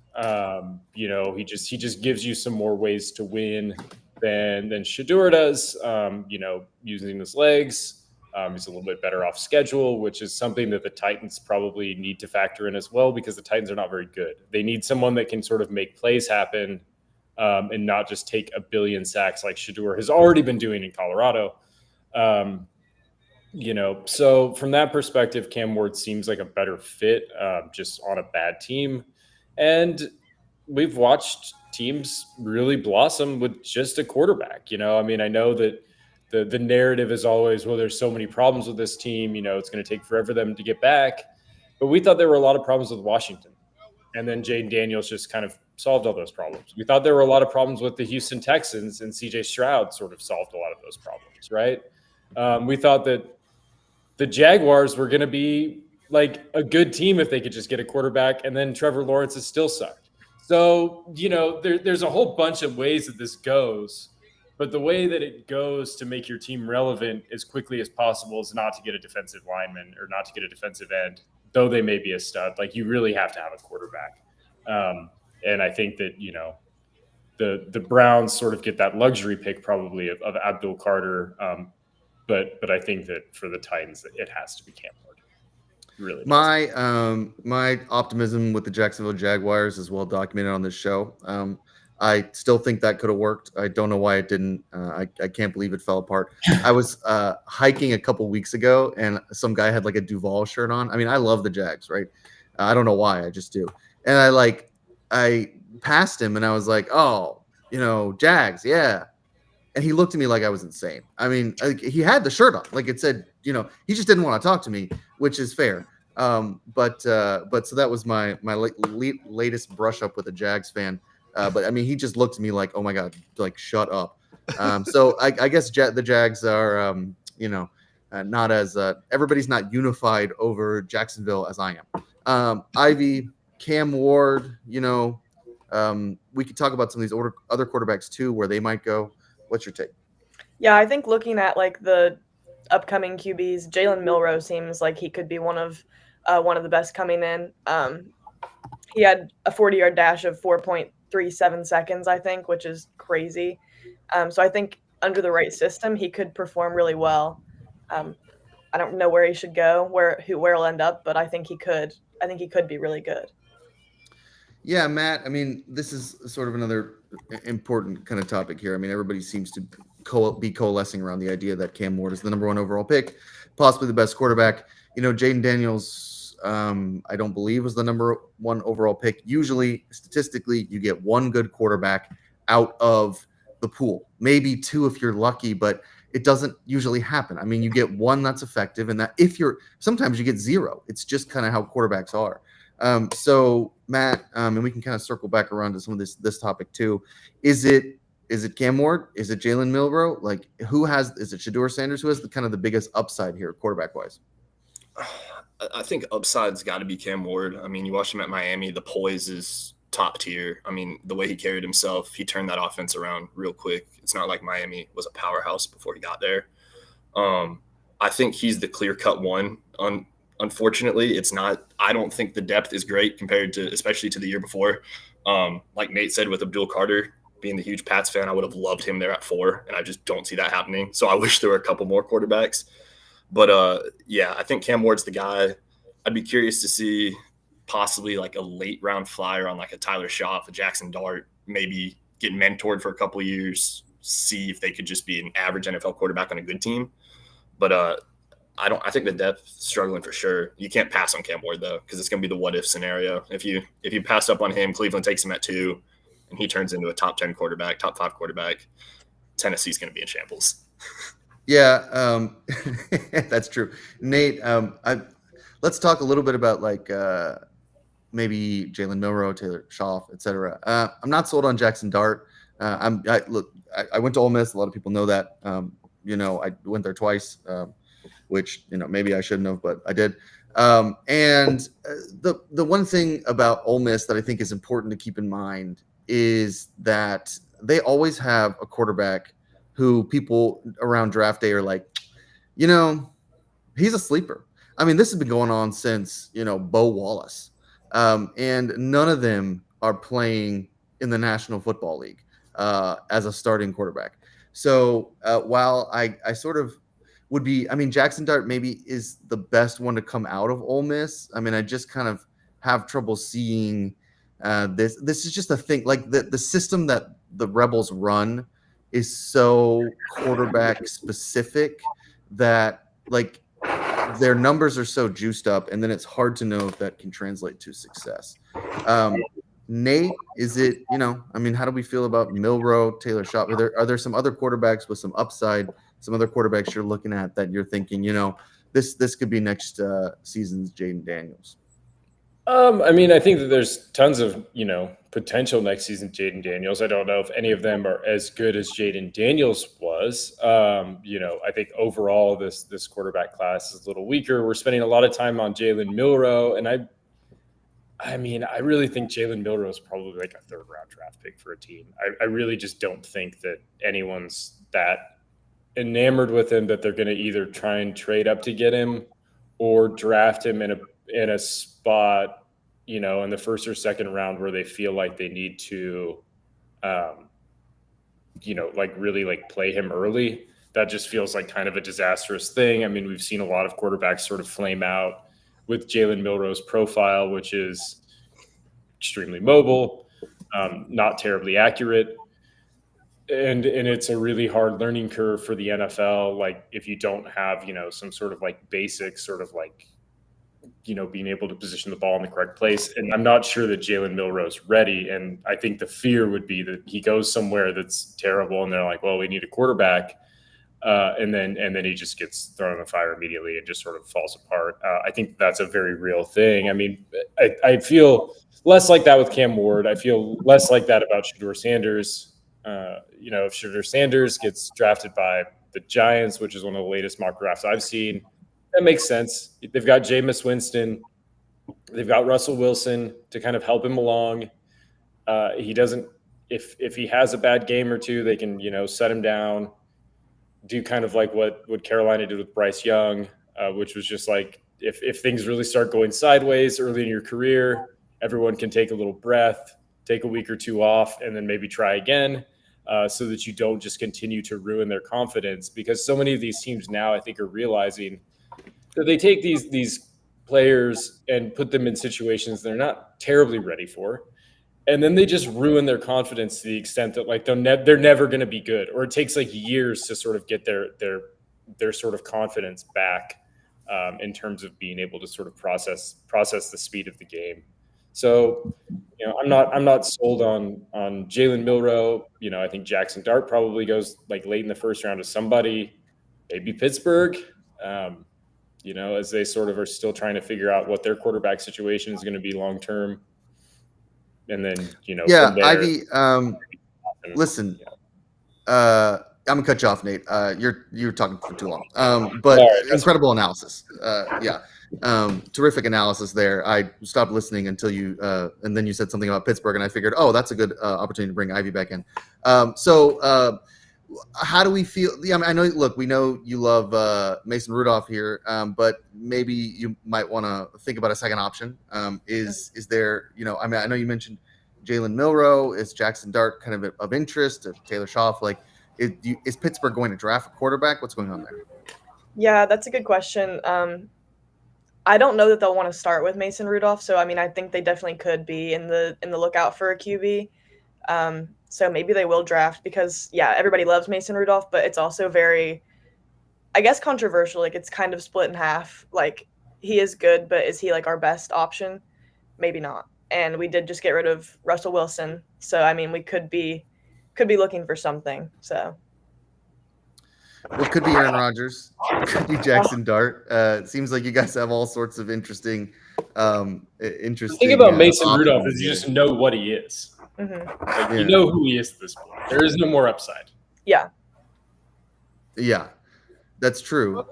He just gives you some more ways to win than Shedeur does. Using his legs. He's a little bit better off schedule, which is something that the Titans probably need to factor in as well, because the Titans are not very good. They need someone that can sort of make plays happen and not just take a billion sacks like Shedeur has already been doing in Colorado. So from that perspective, Cam Ward seems like a better fit just on a bad team. And we've watched teams really blossom with just a quarterback. I know that the narrative is always, well, there's so many problems with this team, it's going to take forever for them to get back. But we thought there were a lot of problems with Washington. And then Jaden Daniels just kind of solved all those problems. We thought there were a lot of problems with the Houston Texans, and CJ Stroud sort of solved a lot of those problems, right? We thought that the Jaguars were going to be like a good team if they could just get a quarterback, and then Trevor Lawrence has still sucked. So, there's a whole bunch of ways that this goes. But the way that it goes to make your team relevant as quickly as possible is not to get a defensive lineman or not to get a defensive end, though they may be a stud. Like, you really have to have a quarterback. And I think that, the Browns sort of get that luxury pick probably of Abdul Carter. But I think that for the Titans, it has to be Cam Ward. Really, my optimism with the Jacksonville Jaguars is well documented on this show. I still think that could have worked. I don't know why it didn't. I can't believe it fell apart. I was hiking a couple weeks ago, and some guy had like a Duval shirt on. I mean, I love the Jags, right? I don't know why, I just do. And I passed him, and I was like, oh, Jags, yeah. And he looked at me like I was insane. I mean, he had the shirt on, like it said, he just didn't want to talk to me, which is fair. But so that was my latest brush up with a Jags fan. But I mean, he just looked at me like, oh my God, like, shut up. So I guess the Jags are, not as everybody's not unified over Jacksonville as I am. Ivy, Cam Ward, we could talk about some of these other quarterbacks too, where they might go. What's your take? Yeah, I think looking at like the upcoming QBs, Jalen Milroe seems like he could be one of the best coming in. He had a 40-yard dash of 4.37 seconds, I think, which is crazy. So I think under the right system, he could perform really well. I don't know where he should go, where he'll end up, but I think he could. I think he could be really good. Yeah, Matt. I mean, this is sort of another important kind of topic here. I mean, everybody seems to be coalescing around the idea that Cam Ward is the number 1 overall pick, possibly the best quarterback. Jaden Daniels, I don't believe was the number 1 overall pick. Usually, statistically, you get 1 good quarterback out of the pool, maybe 2 if you're lucky, but it doesn't usually happen. I mean, you get 1 that's effective, and that sometimes you get 0. It's just kind of how quarterbacks are. So Matt, and we can kind of circle back around to some of this topic too. Is it Cam Ward? Is it Jalen Milroe? Like, is it Shador Sanders? Who has the kind of the biggest upside here, quarterback wise? I think upside's got to be Cam Ward. I mean, you watch him at Miami, the poise is top tier. I mean, the way he carried himself, he turned that offense around real quick. It's not like Miami was a powerhouse before he got there. I think he's the clear-cut one. Unfortunately, it's not. I don't think the depth is great compared to, especially to the year before. Like Nate said with Abdul Carter, being the huge Pats fan, I would have loved him there at 4, and I just don't see that happening. So I wish there were a couple more quarterbacks. But yeah, I think Cam Ward's the guy. I'd be curious to see possibly like a late round flyer on like a Tyler Schaff, a Jackson Dart, maybe get mentored for a couple of years, see if they could just be an average NFL quarterback on a good team. But I think the depth struggling for sure. You can't pass on Cam Ward though, because it's going to be the what if scenario. If you pass up on him, Cleveland takes him at 2, and he turns into a top 10 quarterback, top 5 quarterback. Tennessee's going to be in shambles. Yeah, that's true. Nate, let's talk a little bit about like maybe Jalen Milroe, Taylor Schaff, etc. I'm not sold on Jackson Dart. I went to Ole Miss. A lot of people know that. I went there twice, which maybe I shouldn't have, but I did. And the one thing about Ole Miss that I think is important to keep in mind is that they always have a quarterback who people around draft day are like, he's a sleeper. I mean, this has been going on since, Bo Wallace. And none of them are playing in the National Football League as a starting quarterback. So while I sort of would be, Jackson Dart maybe is the best one to come out of Ole Miss. I mean, I just kind of have trouble seeing this. This is just a thing. Like the system that the Rebels run is so quarterback specific that like their numbers are so juiced up, and then it's hard to know if that can translate to success. Nate, is it, how do we feel about Milroe, Taylor Schaff? Are there some other quarterbacks with some upside, some other quarterbacks you're looking at that you're thinking, this could be next season's Jaden Daniels? I think that there's tons of, potential next season Jaden Daniels. I don't know if any of them are as good as Jaden Daniels was. I think overall this quarterback class is a little weaker. We're spending a lot of time on Jalen Milroe, and I really think Jalen Milroe is probably like a 3rd round draft pick for a team. I really just don't think that anyone's that enamored with him that they're going to either try and trade up to get him or draft him in a spot, in the 1st or 2nd round where they feel like they need to, really play him early. That just feels like kind of a disastrous thing. I mean, we've seen a lot of quarterbacks sort of flame out with Jalen Milroe's profile, which is extremely mobile, not terribly accurate. And it's a really hard learning curve for the NFL. Like if you don't have, some sort of like basic sort of like, being able to position the ball in the correct place. And I'm not sure that Jalen Milroe's ready. And I think the fear would be that he goes somewhere that's terrible and they're like, well, we need a quarterback. And then he just gets thrown in the fire immediately and just sort of falls apart. I think that's a very real thing. I mean, I feel less like that with Cam Ward. I feel less like that about Shador Sanders. If Shador Sanders gets drafted by the Giants, which is one of the latest mock drafts I've seen, that makes sense. They've got Jameis Winston. They've got Russell Wilson to kind of help him along. He doesn't – if he has a bad game or two, they can, set him down, do kind of like what Carolina did with Bryce Young, which was just like if things really start going sideways early in your career, everyone can take a little breath, take a week or 2 off, and then maybe try again so that you don't just continue to ruin their confidence. Because so many of these teams now I think are realizing – so they take these players and put them in situations they're not terribly ready for, and then they just ruin their confidence to the extent that like they're never going to be good, or it takes like years to sort of get their sort of confidence back in terms of being able to sort of process the speed of the game. So, I'm not sold on Jalen Milroe. I think Jackson Dart probably goes like late in the 1st round to somebody, maybe Pittsburgh. As they sort of are still trying to figure out what their quarterback situation is going to be long term. and then Yeah, from there, Ivy. Listen, I'm gonna cut you off, Nate. You're talking for too long. But All right, that's incredible analysis. Yeah, terrific analysis there. I stopped listening until you, and then you said something about Pittsburgh, and I figured, oh, that's a good opportunity to bring Ivy back in. How do we feel? Yeah, I mean, I know. Look, we know you love Mason Rudolph here, but maybe you might want to think about a second option. Is there? I mean, I know you mentioned Jalen Milroe. Is Jackson Dart kind of interest? Taylor Schaff, like, is Pittsburgh going to draft a quarterback? What's going on there? Yeah, that's a good question. I don't know that they'll want to start with Mason Rudolph, so I mean, I think they definitely could be in the lookout for a QB. So maybe they will draft because, yeah, everybody loves Mason Rudolph, but it's also very, I guess, controversial. Like, it's kind of split in half. Like, he is good, but is he like our best option? Maybe not. And we did just get rid of Russell Wilson, so I mean, we could be looking for something. So. Well, could be Aaron Rodgers, could be Jackson Dart. It seems like you guys have all sorts of interesting. The thing about Mason Rudolph is you just know what he is. Mm-hmm. Like, you know who he is at this point. There is no more upside. Yeah. Yeah, that's true.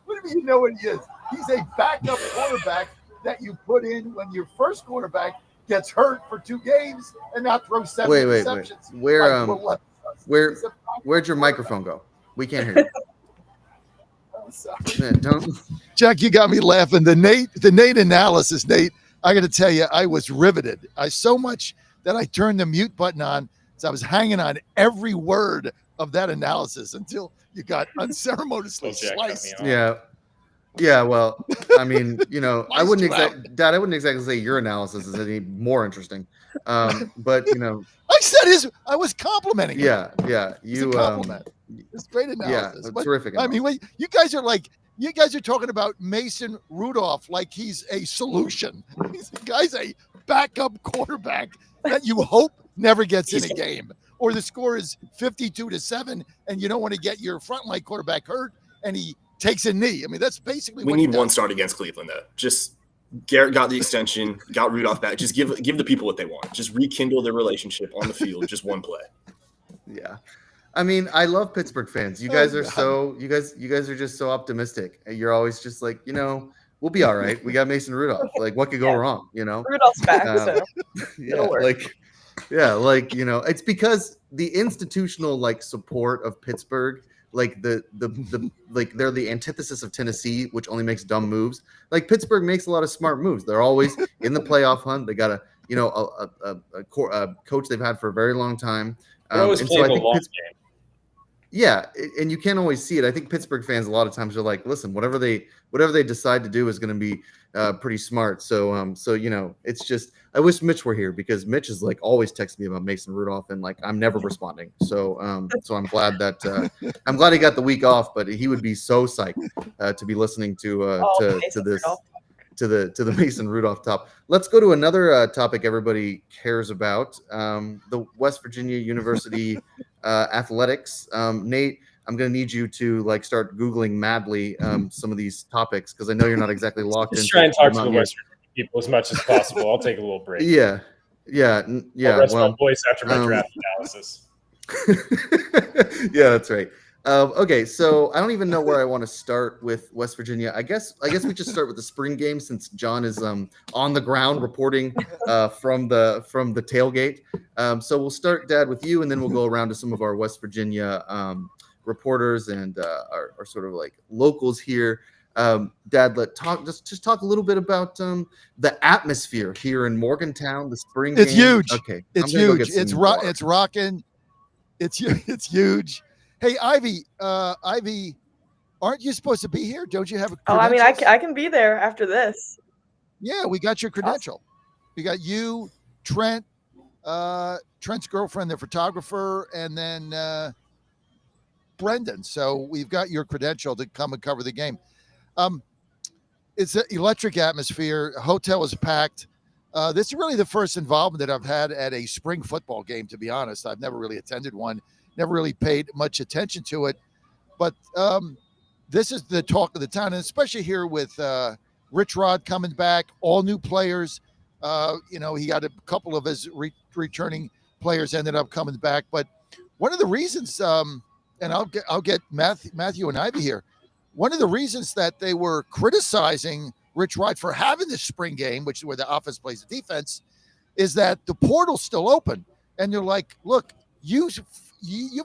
What do you know what he is? He's a backup quarterback that you put in when your first quarterback gets hurt for 2 games and now throws 7 interceptions. Wait. Where'd your microphone go? We can't hear you. Don't. Jack, you got me laughing. The Nate analysis, Nate, I got to tell you, I was riveted. So much that I turned the mute button on. So I was hanging on every word of that analysis until you got unceremoniously sliced. Yeah. Yeah. Well, I mean, I wouldn't exactly say your analysis is any more interesting. But I said I was complimenting him. Yeah. You compliment. It's great analysis. Yeah, terrific analysis. I mean, you guys are talking about Mason Rudolph like he's a solution. Guy's a backup quarterback that you hope never gets in a game, or the score is 52-7, and you don't want to get your frontline quarterback hurt, and he takes a knee. I mean, that's basically. We need one start against Cleveland, though. Just Garrett got the extension, got Rudolph back. Just give the people what they want. Just rekindle their relationship on the field. Just one play. Yeah. I mean, I love Pittsburgh fans. You guys are you guys are just so optimistic. You're always just like, we'll be all right. We got Mason Rudolph. Like, what could go wrong? Rudolph's back. It's because the institutional support of Pittsburgh, like the they're the antithesis of Tennessee, which only makes dumb moves. Like, Pittsburgh makes a lot of smart moves. They're always in the playoff hunt. They got a coach they've had for a very long time. And so I think yeah, and you can't always see it. I think Pittsburgh fans a lot of times are like, listen, whatever they decide to do is going to be pretty smart. So it's just, I wish Mitch were here, because Mitch is always texting me about Mason Rudolph, and I'm never responding. So I'm glad that I'm glad he got the week off, but he would be so psyched to be listening to the Mason Rudolph top. Let's go to another topic everybody cares about, the West Virginia University athletics. Nate, I'm going to need you to start Googling madly some of these topics, because I know you're not exactly locked in. Just try and talk to the West Virginia people as much as possible. I'll take a little break. Yeah. I'll rest my voice after my draft analysis. Yeah, that's right. Okay, so I don't even know where I want to start with West Virginia. I guess we just start with the spring game, since John is on the ground reporting from the tailgate. So we'll start, Dad, with you, and then we'll go around to some of our West Virginia reporters and our sort of locals here. Dad, just talk a little bit about the atmosphere here in Morgantown. The spring it's game. Huge. Okay, it's huge. It's rocking. It's huge. Hey, Ivy, aren't you supposed to be here? Don't you have a credentials? Oh, I mean, I can be there after this. Yeah, we got your credential. We got you, Trent, Trent's girlfriend, the photographer, and then Brendan. So we've got your credential to come and cover the game. It's an electric atmosphere. Hotel is packed. This is really the first involvement that I've had at a spring football game, to be honest. I've never really attended one. Never really paid much attention to it, but this is the talk of the town, and especially here with Rich Rod coming back, all new players. He got a couple of his returning players ended up coming back. But one of the reasons, and I'll get Matthew and Ivy here. One of the reasons that they were criticizing Rich Rod for having this spring game, which is where the offense plays the defense, is that the portal's still open, and they're like, look, you've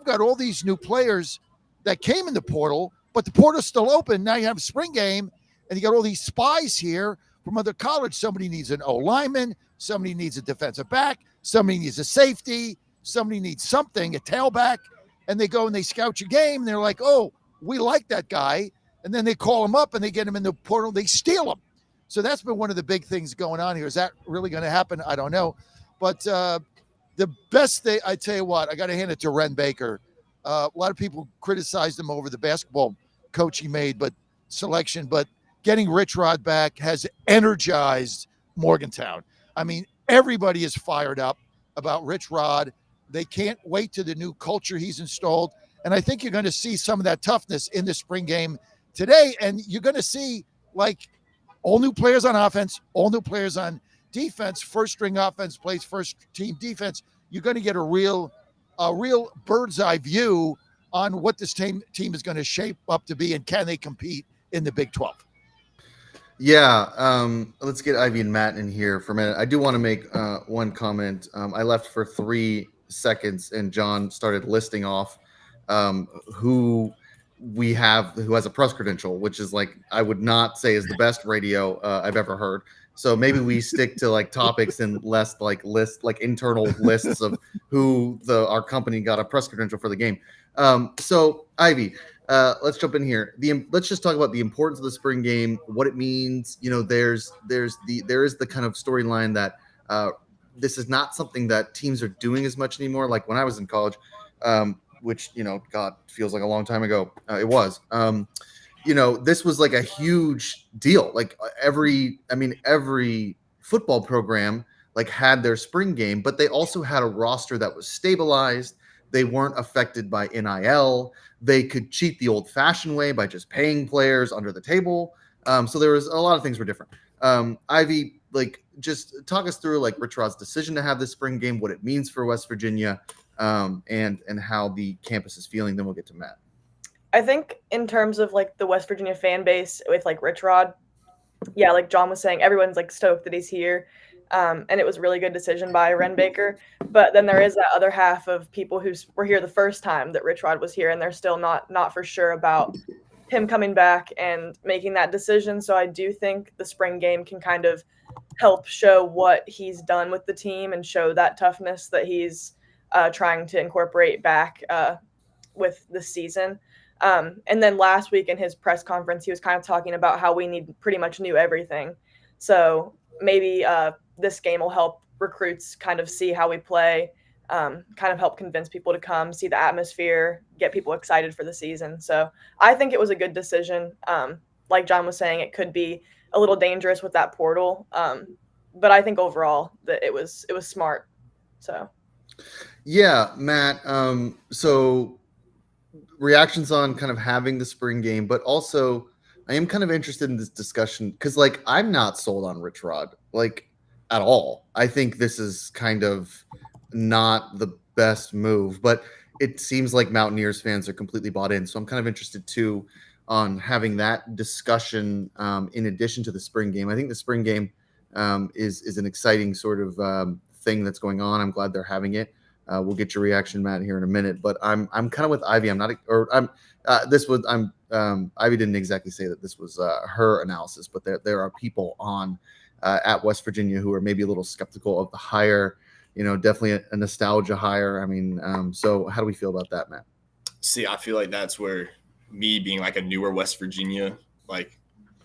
got all these new players that came in the portal, but the portal's still open. Now you have a spring game, and you got all these spies here from other college. Somebody needs an O lineman, somebody needs a defensive back, somebody needs a safety, somebody needs something, a tailback, and they go and they scout your game, and they're like, oh, we like that guy, and then they call him up and they get him in the portal, they steal him. So that's been one of the big things going on here. Is that really going to happen? I don't know. But the best thing, I tell you what, I got to hand it to Ren Baker. A lot of people criticized him over the basketball coach he made, but getting Rich Rod back has energized Morgantown. I mean, everybody is fired up about Rich Rod. They can't wait to the new culture he's installed. And I think you're going to see some of that toughness in the spring game today. And you're going to see like all new players on offense, all new players on defense. First string offense plays first team defense. You're going to get a real bird's eye view on what this team is going to shape up to be, and can they compete in the Big 12? Yeah, let's get Ivy and Matt in here for a minute. I do want to make one comment. I left for 3 seconds, and John started listing off who we have who has a press credential, which is like I would not say is the best radio I've ever heard. So maybe we stick to like topics and less like internal lists of who our company got a press credential for the game. So Ivy, let's jump in here. Let's just talk about the importance of the spring game, what it means. There is the kind of storyline that this is not something that teams are doing as much anymore. Like when I was in college, which God, feels like a long time ago. It was. This was like a huge deal. Like every football program like had their spring game, but they also had a roster that was stabilized. They weren't affected by NIL. They could cheat the old-fashioned way by just paying players under the table. So there was a lot of things were different. Ivy, like, just talk us through like Rich Rod's decision to have this spring game, what it means for West Virginia, and how the campus is feeling. Then we'll get to Matt. I think in terms of like the West Virginia fan base with like Rich Rod, yeah, like John was saying, everyone's like stoked that he's here. And it was a really good decision by Ren Baker. But then there is that other half of people who were here the first time that Rich Rod was here, and they're still not for sure about him coming back and making that decision. So I do think the spring game can kind of help show what he's done with the team and show that toughness that he's trying to incorporate back with the season. And then last week in his press conference, he was kind of talking about how we pretty much knew everything. So maybe this game will help recruits kind of see how we play, kind of help convince people to come, see the atmosphere, get people excited for the season. So I think it was a good decision. Like John was saying, it could be a little dangerous with that portal. But I think overall that it was smart. So. Yeah, Matt. So reactions on kind of having the spring game, but also I am kind of interested in this discussion because like I'm not sold on Rich Rod like at all. I think this is kind of not the best move, but it seems like Mountaineers fans are completely bought in. So I'm kind of interested too on having that discussion in addition to the spring game. I think the spring game is an exciting sort of thing that's going on. I'm glad they're having it. We'll get your reaction, Matt, here in a minute. But I'm kind of with Ivy. Ivy didn't exactly say that this was her analysis, but there are people on at West Virginia who are maybe a little skeptical of the hire. Definitely a nostalgia hire. I mean, so how do we feel about that, Matt? See, I feel like that's where me being like a newer West Virginia like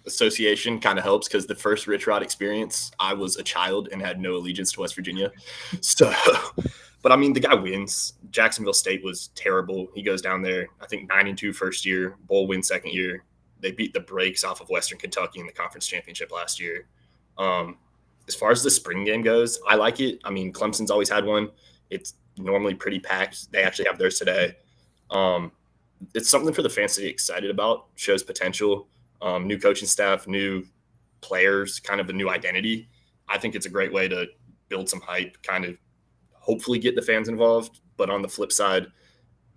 association kind of helps, because the first Rich Rod experience, I was a child and had no allegiance to West Virginia. So, but I mean, the guy wins. Jacksonville State was terrible. He goes down there, I think 9-2 first year, bowl win second year. They beat the brakes off of Western Kentucky in the conference championship last year. As far as the spring game goes, I like it. I mean, Clemson's always had one. It's normally pretty packed. They actually have theirs today. It's something for the fans to get excited about, shows potential, new coaching staff, new players, kind of a new identity. I think it's a great way to build some hype, kind of hopefully get the fans involved. But on the flip side,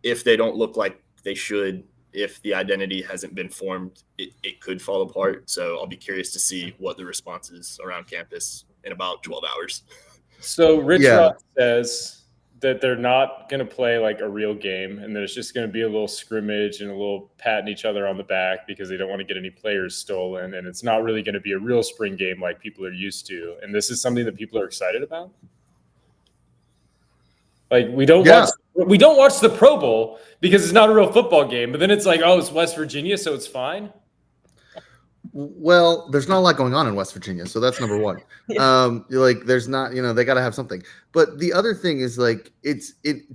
if they don't look like they should, if the identity hasn't been formed, it could fall apart. So I'll be curious to see what the response is around campus in about 12 hours. So Rich Yeah. Rod says that they're not going to play like a real game, and that it's just going to be a little scrimmage and a little patting each other on the back because they don't want to get any players stolen, and it's not really going to be a real spring game like people are used to. And this is something that people are excited about. Like we don't watch the Pro Bowl because it's not a real football game, but then it's like, oh, it's West Virginia, so it's fine. Well, there's not a lot going on in West Virginia, so that's number one. Like there's not, they got to have something. But the other thing is like it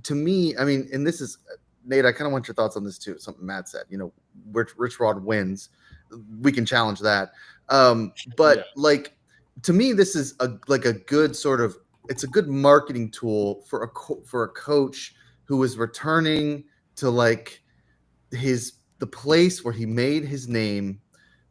to me. I mean, and this is Nate. I kind of want your thoughts on this too. Something Matt said. Rich Rod wins. We can challenge that. But like to me, this is a good sort of. It's a good marketing tool for a coach who is returning to like the place where he made his name,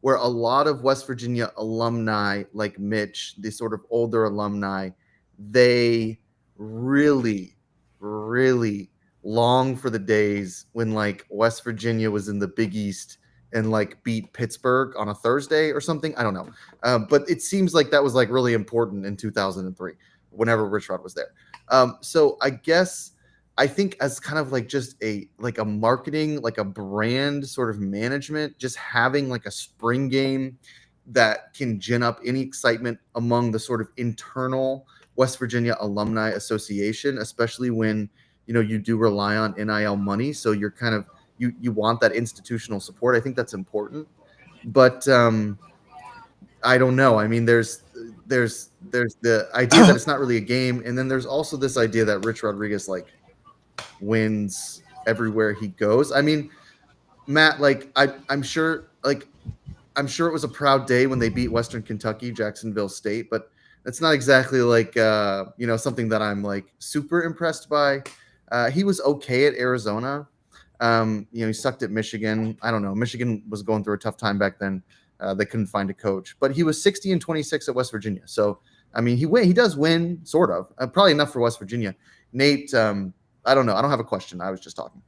where a lot of West Virginia alumni like Mitch, the sort of older alumni, they really, really long for the days when like West Virginia was in the Big East and like beat Pittsburgh on a Thursday or something. I don't know. But it seems like that was like really important in 2003 whenever Rich Rod was there. So I think as kind of like just a marketing, like a brand sort of management, just having like a spring game that can gin up any excitement among the sort of internal West Virginia Alumni Association, especially when, you do rely on NIL money. So you're kind of, you want that institutional support. I think that's important, but I don't know. I mean, there's the idea that it's not really a game. And then there's also this idea that Rich Rodriguez like wins everywhere he goes. I mean, Matt, like I'm sure it was a proud day when they beat Western Kentucky, Jacksonville State, but it's not exactly like something that I'm like super impressed by. He was okay at Arizona. He sucked at Michigan. I don't know. Michigan was going through a tough time back then. They couldn't find a coach, but he was 60-26 at West Virginia. So, I mean, he does win sort of, probably enough for West Virginia. Nate, I don't know. I don't have a question. I was just talking.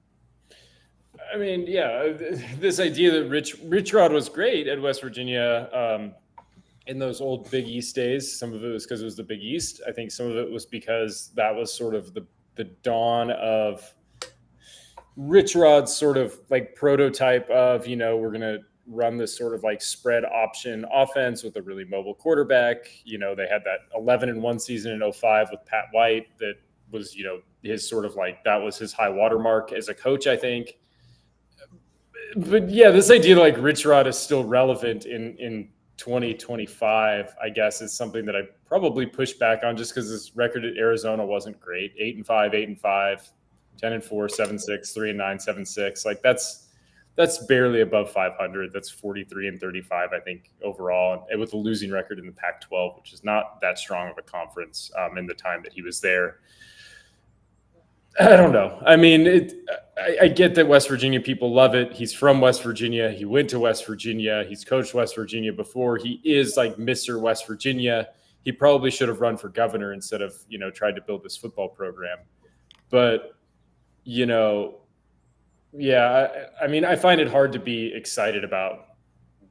I mean, yeah, this idea that Rich Rod was great at West Virginia in those old Big East days. Some of it was because it was the Big East. I think some of it was because that was sort of the dawn of Rich Rod's sort of like prototype of, we're going to run this sort of like spread option offense with a really mobile quarterback. They had that 11-1 season in 2005 with Pat White that was, his sort of like, that was his high watermark as a coach, I think. But yeah, this idea like Rich Rod is still relevant in 2025, I guess, is something that I probably push back on just because his record at Arizona wasn't great. 8-5, 8-5, 10-4, 7-6, 3-9, 7-6. Like that's barely above 500. That's 43-35, I think, overall, and with a losing record in the Pac-12, which is not that strong of a conference in the time that he was there. I don't know. I mean, I get that West Virginia people love it. He's from West Virginia. He went to West Virginia. He's coached West Virginia before. He is like Mr. West Virginia. He probably should have run for governor instead of, tried to build this football program. But, yeah, I mean, I find it hard to be excited about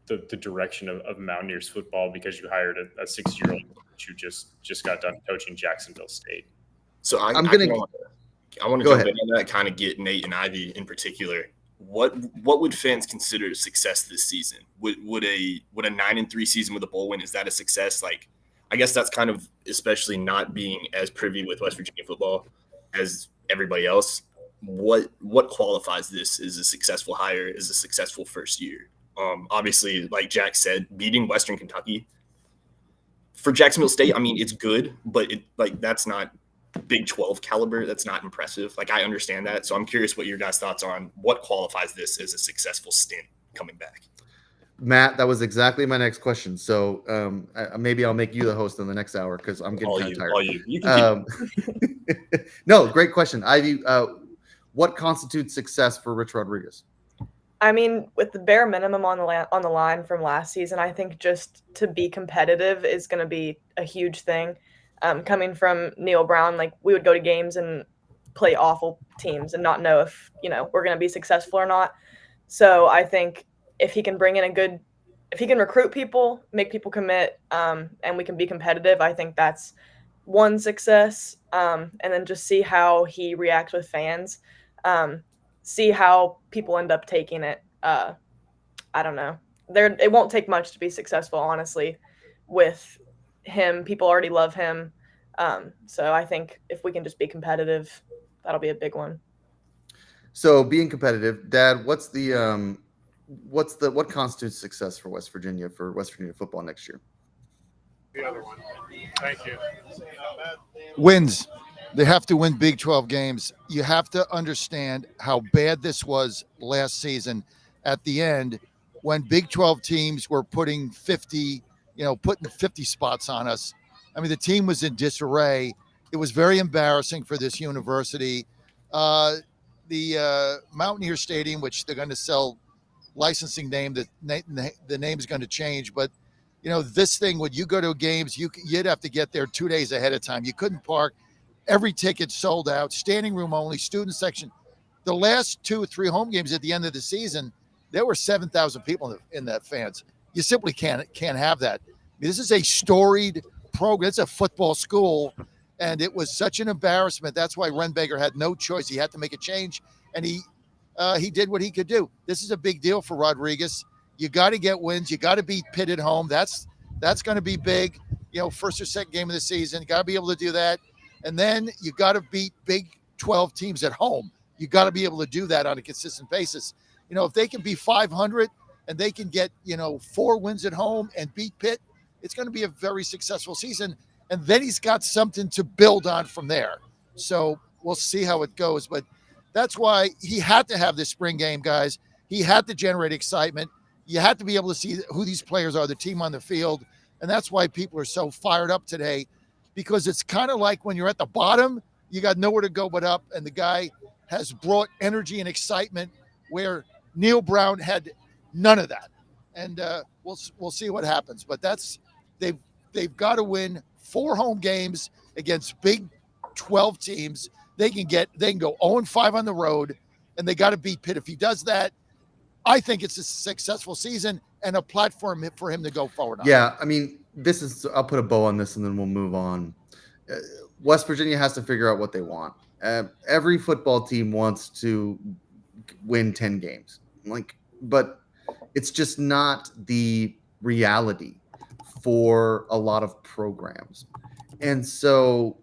the direction of Mountaineers football because you hired a 6-year-old who just got done coaching Jacksonville State. So I want to jump in on that, kind of get Nate and Ivy in particular. What would fans consider a success this season? Would a 9-3 season with a bowl win, is that a success? Like, I guess that's kind of, especially not being as privy with West Virginia football as everybody else. What qualifies this as a successful hire, as a successful first year? Obviously, like Jack said, beating Western Kentucky for Jacksonville State, I mean, it's good, but that's not Big 12 caliber. That's not impressive. Like, I understand that. So I'm curious what your guys' thoughts on what qualifies this as a successful stint coming back. Matt, that was exactly my next question. So maybe I'll make you the host in the next hour because I'm getting kind of tired. All you. You can No, great question. Ivy, what constitutes success for Rich Rodriguez? I mean, with the bare minimum on the line from last season, I think just to be competitive is going to be a huge thing. Coming from Neil Brown, like we would go to games and play awful teams and not know if we're going to be successful or not. So I think if he can bring in if he can recruit people, make people commit, and we can be competitive, I think that's one success. And then just see how he reacts with fans. See how people end up taking it. I don't know. It won't take much to be successful, honestly, with him. People already love him. So I think if we can just be competitive, that'll be a big one. So being competitive, Dad, what constitutes success for West Virginia football next year? The other one. Thank you. Wins. They have to win Big 12 games. You have to understand how bad this was last season at the end when Big 12 teams were putting 50 spots on us. I mean, the team was in disarray. It was very embarrassing for this university. The Mountaineer Stadium, which they're going to sell licensing name, the name is going to change. But, this thing, when you go to games, you'd have to get there 2 days ahead of time. You couldn't park. Every ticket sold out, standing room only, student section. The last 2 or 3 home games at the end of the season, there were 7,000 people in that fans. You simply can't have that. I mean, this is a storied program. It's a football school, and it was such an embarrassment. That's why Renbaker had no choice. He had to make a change, and he did what he could do. This is a big deal for Rodriguez. You got to get wins. You got to beat Pitt at home. That's going to be big. First or second game of the season. You got to be able to do that. And then you got to beat Big 12 teams at home. You got to be able to do that on a consistent basis. If they can be 500 and they can get, 4 wins at home and beat Pitt, it's going to be a very successful season. And then he's got something to build on from there. So we'll see how it goes. But that's why he had to have this spring game, guys. He had to generate excitement. You had to be able to see who these players are, the team on the field. And that's why people are so fired up today. Because it's kind of like when you're at the bottom, you got nowhere to go but up. And the guy has brought energy and excitement where Neil Brown had none of that. And we'll see what happens. But they've got to win 4 home games against Big 12 teams. They can go 0-5 on the road, and they got to beat Pitt. If he does that, I think it's a successful season and a platform for him to go forward on. Yeah, I mean, I'll put a bow on this and then we'll move on. West Virginia has to figure out what they want. Every football team wants to win 10 games. But it's just not the reality for a lot of programs. And so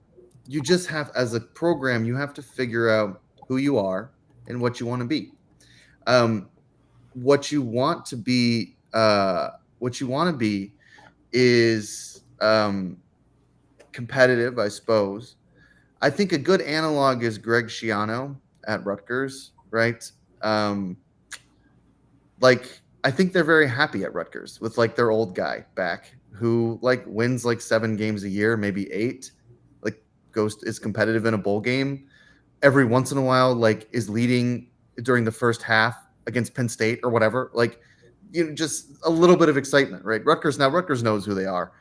you just have, as a program, you have to figure out who you are and what you want to be. What you want to be is competitive, I suppose. I think a good analog is Greg Schiano at Rutgers, right? I think they're very happy at Rutgers with their old guy back who wins 7 games a year, maybe 8, is competitive in a bowl game every once in a while, is leading during the first half against Penn State or whatever. Just a little bit of excitement, right? Rutgers knows who they are.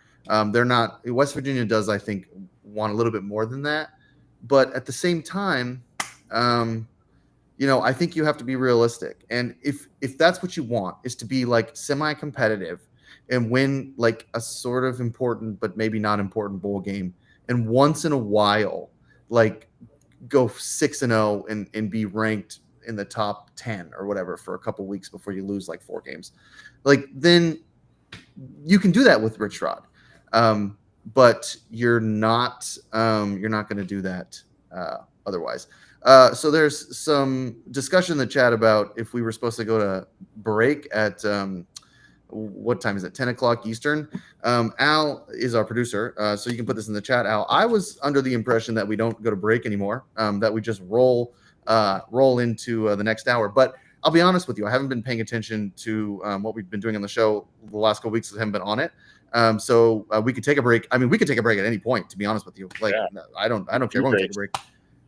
They're not. West Virginia does, I think, want a little bit more than that. But at the same time, I think you have to be realistic. And if that's what you want, is to be semi-competitive and win a sort of important but maybe not important bowl game, and once in a while go 6-0 and be ranked in the top 10 or whatever for a couple weeks before you lose 4 games, then you can do that with Rich Rod. But you're not going to do that otherwise. So there's some discussion in the chat about if we were supposed to go to break at what time is it? 10 o'clock Eastern. Al is our producer, so you can put this in the chat, Al. I was under the impression that we don't go to break anymore, that we just roll into the next hour. But I'll be honest with you, I haven't been paying attention to what we've been doing on the show the last couple weeks. I haven't been on it. So we could take a break. I mean, we could take a break at any point, to be honest with you. I don't care when we take a break.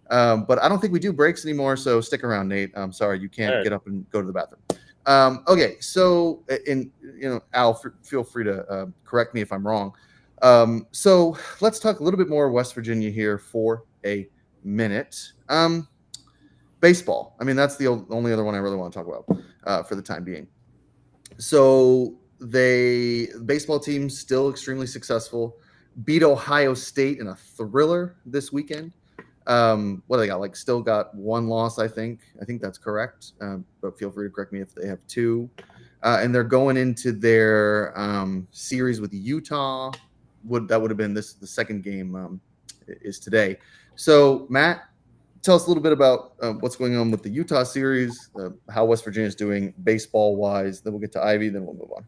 But I don't think we do breaks anymore. So stick around, Nate. I'm sorry, you can't get up and go to the bathroom. Okay, so Al, feel free to correct me if I'm wrong. So let's talk a little bit more West Virginia here for a minute. Baseball. I mean, that's the only other one I really want to talk about for the time being. So the baseball team still extremely successful. Beat Ohio State in a thriller this weekend. What do they got? Like, still got one loss, I think. I think that's correct. But feel free to correct me if they have two. And they're going into their series with Utah. That would have been the second game is today. So Matt, tell us a little bit about what's going on with the Utah series, how West Virginia is doing baseball wise. Then we'll get to Ivy. Then we'll move on.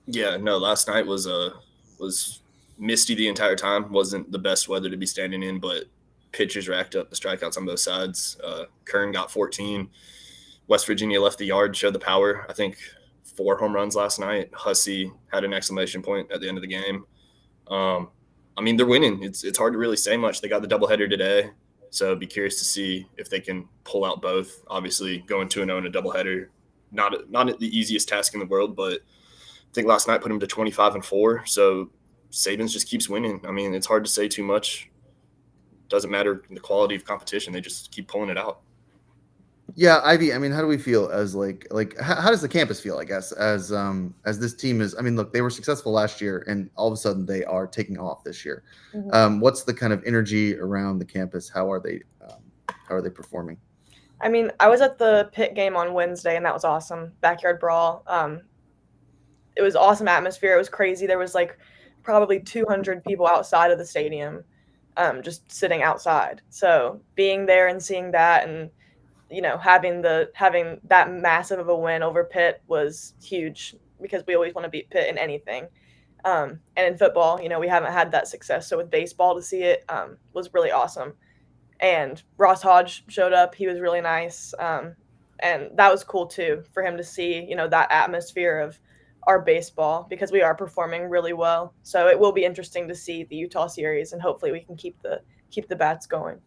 Yeah, no, last night was misty the entire time. Wasn't the best weather to be standing in, but pitchers racked up the strikeouts on both sides. Kern got 14. West Virginia left the yard, showed the power. I think 4 home runs last night. Hussey had an exclamation point at the end of the game. I mean, they're winning. It's hard to really say much. They got the doubleheader today, so be curious to see if they can pull out both. Obviously, going 2-0 in a doubleheader, not the easiest task in the world, but I think last night put him to 25-4. So Sabins just keeps winning. I mean, it's hard to say too much. Doesn't matter the quality of competition; they just keep pulling it out. Yeah, Ivy. I mean, how do we feel as how does the campus feel? I guess as this team is. I mean, look, they were successful last year, and all of a sudden they are taking off this year. Mhm. What's the kind of energy around the campus? How are they performing? I mean, I was at the Pitt game on Wednesday, and that was awesome. Backyard brawl. It was awesome atmosphere. It was crazy. There was like probably 200 people outside of the stadium, just sitting outside. So being there and seeing that, and having that massive of a win over Pitt was huge because we always want to beat Pitt in anything. And in football, we haven't had that success. So with baseball, to see it was really awesome. And Ross Hodge showed up. He was really nice. And that was cool too for him to see, that atmosphere of our baseball because we are performing really well. So it will be interesting to see the Utah series, and hopefully we can keep the bats going.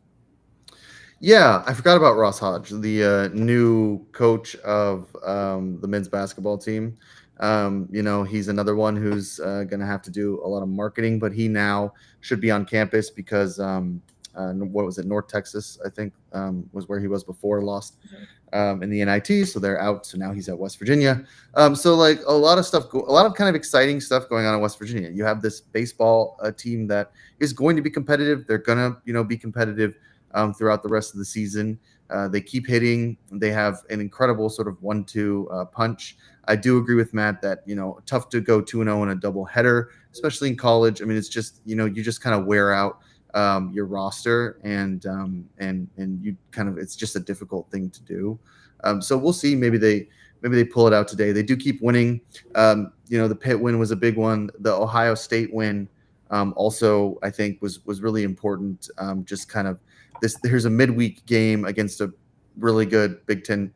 Yeah, I forgot about Ross Hodge, the new coach of the men's basketball team. He's another one who's going to have to do a lot of marketing, but he now should be on campus because what was it? North Texas, I think, was where he was before, lost in the NIT, so they're out. So now he's at West Virginia. So like a lot of stuff, a lot of kind of exciting stuff going on in West Virginia. You have this baseball team that is going to be competitive. They're gonna, be competitive throughout the rest of the season. They keep hitting. They have an incredible sort of 1-2 punch. I do agree with Matt that, tough to go 2-0 in a double header, especially in college. I mean, it's just, you just kind of wear out your roster and you kind of, it's just a difficult thing to do. So we'll see. Maybe they pull it out today. They do keep winning. The Pitt win was a big one. The Ohio State win also, I think was really important. Just kind of here's a midweek game against a really good Big Ten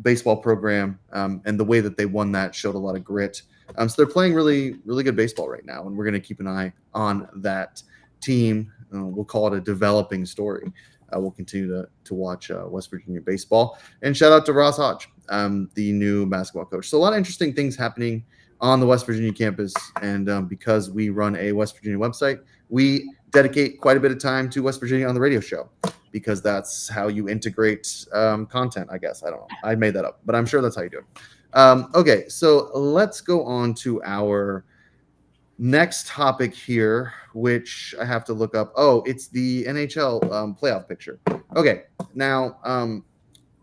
baseball program. And the way that they won that showed a lot of grit. So they're playing really, really good baseball right now. And we're going to keep an eye on that team. We'll call it a developing story. We'll continue to watch West Virginia baseball. And shout out to Ross Hodge, the new basketball coach. So a lot of interesting things happening on the West Virginia campus. And because we run a West Virginia website, we dedicate quite a bit of time to West Virginia on the radio show because that's how you integrate content, I guess. I don't know. I made that up, but I'm sure that's how you do it. Okay, so let's go on to our next topic here, which I have to look up. Oh, it's the NHL playoff picture. Okay, now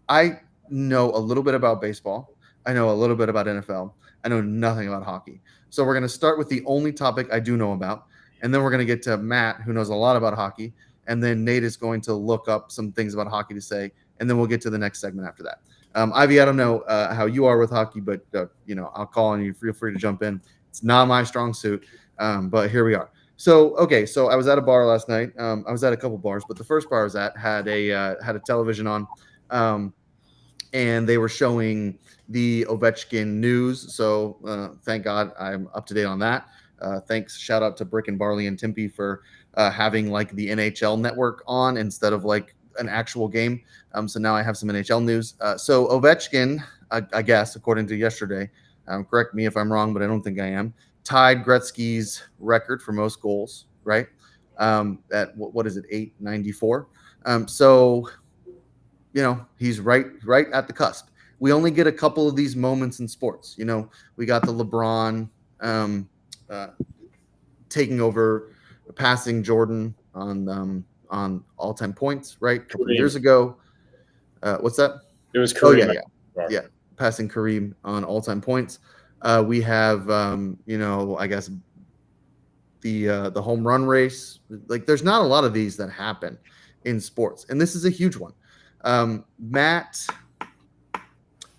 I know a little bit about baseball. I know a little bit about NFL. I know nothing about hockey. So we're going to start with the only topic I do know about, and then we're going to get to Matt, who knows a lot about hockey, and then Nate is going to look up some things about hockey to say, and then we'll get to the next segment after that. Ivy, I don't know how you are with hockey, but I'll call on you. Feel free to jump in. It's not my strong suit, but here we are. So I was at a bar last night. I was at a couple bars, but the first bar I was at had a television on, and they were showing the Ovechkin news. So thank God I'm up to date on that. Thanks, shout out to Brick and Barley and Timpy for having like the NHL network on instead of like an actual game. So now I have some NHL news. So Ovechkin I guess, according to yesterday. Correct me if I'm wrong, but I don't think I am. Tied Gretzky's record for most goals, right? At what is it, 894? So, he's right at the cusp. We only get a couple of these moments in sports. We got the LeBron taking over, passing Jordan on all-time points, right? A couple of years ago. What's that? It was Oh, Kareem. yeah. Passing Kareem on all-time points. We have, I guess the home run race. Like, there's not a lot of these that happen in sports, and this is a huge one. Matt,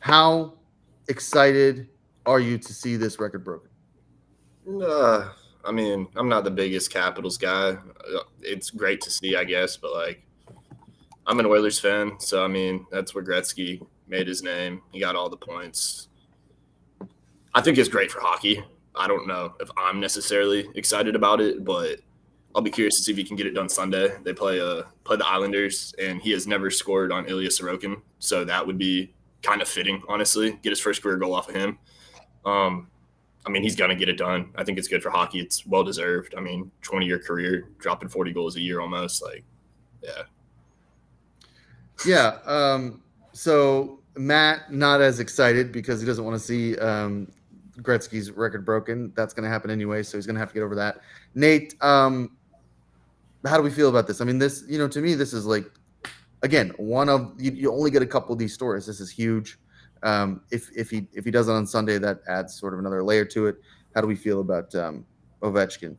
how excited are you to see this record broken? I mean, I'm not the biggest Capitals guy. It's great to see, I guess, but like, I'm an Oilers fan, so I mean, that's where Gretzky made his name. He got all the points. I think it's great for hockey. I don't know if I'm necessarily excited about it, but I'll be curious to see if he can get it done Sunday. They play the Islanders, and he has never scored on Ilya Sorokin, so that would be kind of fitting, honestly. Get his first career goal off of him. I mean, he's going to get it done. I think it's good for hockey. It's well-deserved. I mean, 20-year career, dropping 40 goals a year almost. Like, yeah. Yeah. So Matt, not as excited because he doesn't want to see Gretzky's record broken. That's going to happen anyway, so he's going to have to get over that. Nate, how do we feel about this? I mean, this, to me, this is like, again, one of you only get a couple of these stories. This is huge. If he does it on Sunday, that adds sort of another layer to it. How do we feel about Ovechkin?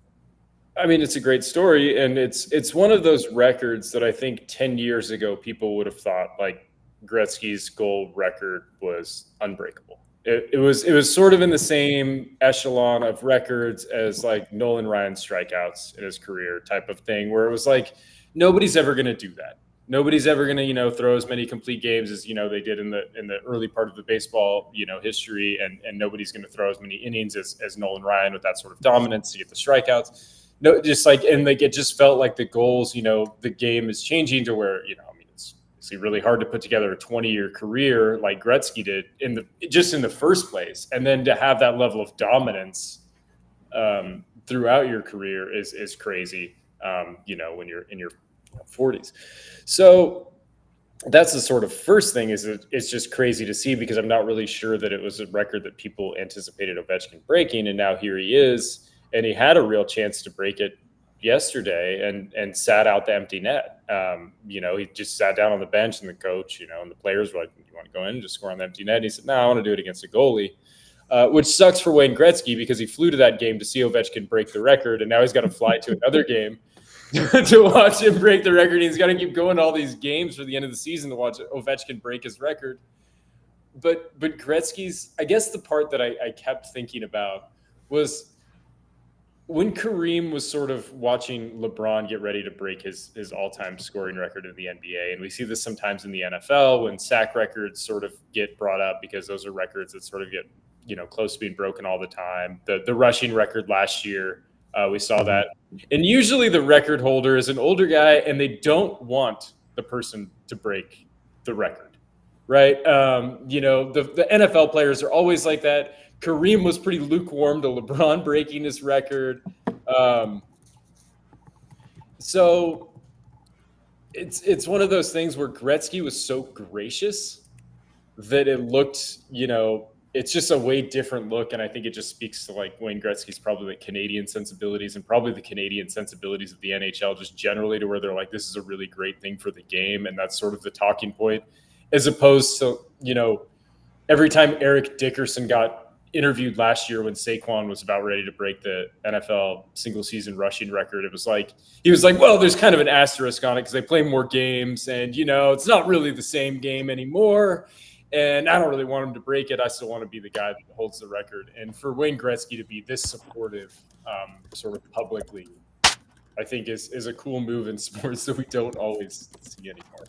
I mean, it's a great story, and it's one of those records that I think 10 years ago people would have thought like Gretzky's goal record was unbreakable. It was sort of in the same echelon of records as like Nolan Ryan's strikeouts in his career type of thing, where it was like nobody's ever going to do that. Nobody's ever going to, throw as many complete games as, they did in the early part of the baseball, history. And nobody's going to throw as many innings as Nolan Ryan with that sort of dominance to get the strikeouts. No, just like, and like, it just felt like the goals, the game is changing to where, it's really hard to put together a 20-year career like Gretzky did in the first place. And then to have that level of dominance throughout your career is crazy, when you're in your 40s. So that's the sort of first thing is it's just crazy to see because I'm not really sure that it was a record that people anticipated Ovechkin breaking. And now here he is, and he had a real chance to break it yesterday and sat out the empty net. He just sat down on the bench and the coach, and the players were like, you want to go in and just score on the empty net? And he said, no, I want to do it against a goalie, which sucks for Wayne Gretzky because he flew to that game to see Ovechkin break the record. And now he's got to fly to another game to watch him break the record. He's got to keep going to all these games for the end of the season to watch Ovechkin break his record. But Gretzky's, I guess the part that I kept thinking about was when Kareem was sort of watching LeBron get ready to break his all-time scoring record in the NBA. And we see this sometimes in the NFL when sack records sort of get brought up because those are records that sort of get, close to being broken all the time. The rushing record last year, we saw that. And usually the record holder is an older guy and they don't want the person to break the record, right? The NFL players are always like that. Kareem was pretty lukewarm to LeBron breaking his record. So it's one of those things where Gretzky was so gracious that it looked, it's just a way different look. And I think it just speaks to like Wayne Gretzky's probably like Canadian sensibilities and probably the Canadian sensibilities of the NHL just generally to where they're like, this is a really great thing for the game. And that's sort of the talking point as opposed to, every time Eric Dickerson got interviewed last year when Saquon was about ready to break the NFL single season rushing record. It was like, he was like, well, there's kind of an asterisk on it because they play more games and, it's not really the same game anymore. And I don't really want him to break it. I still want to be the guy that holds the record. And for Wayne Gretzky to be this supportive sort of publicly, I think is a cool move in sports that we don't always see anymore.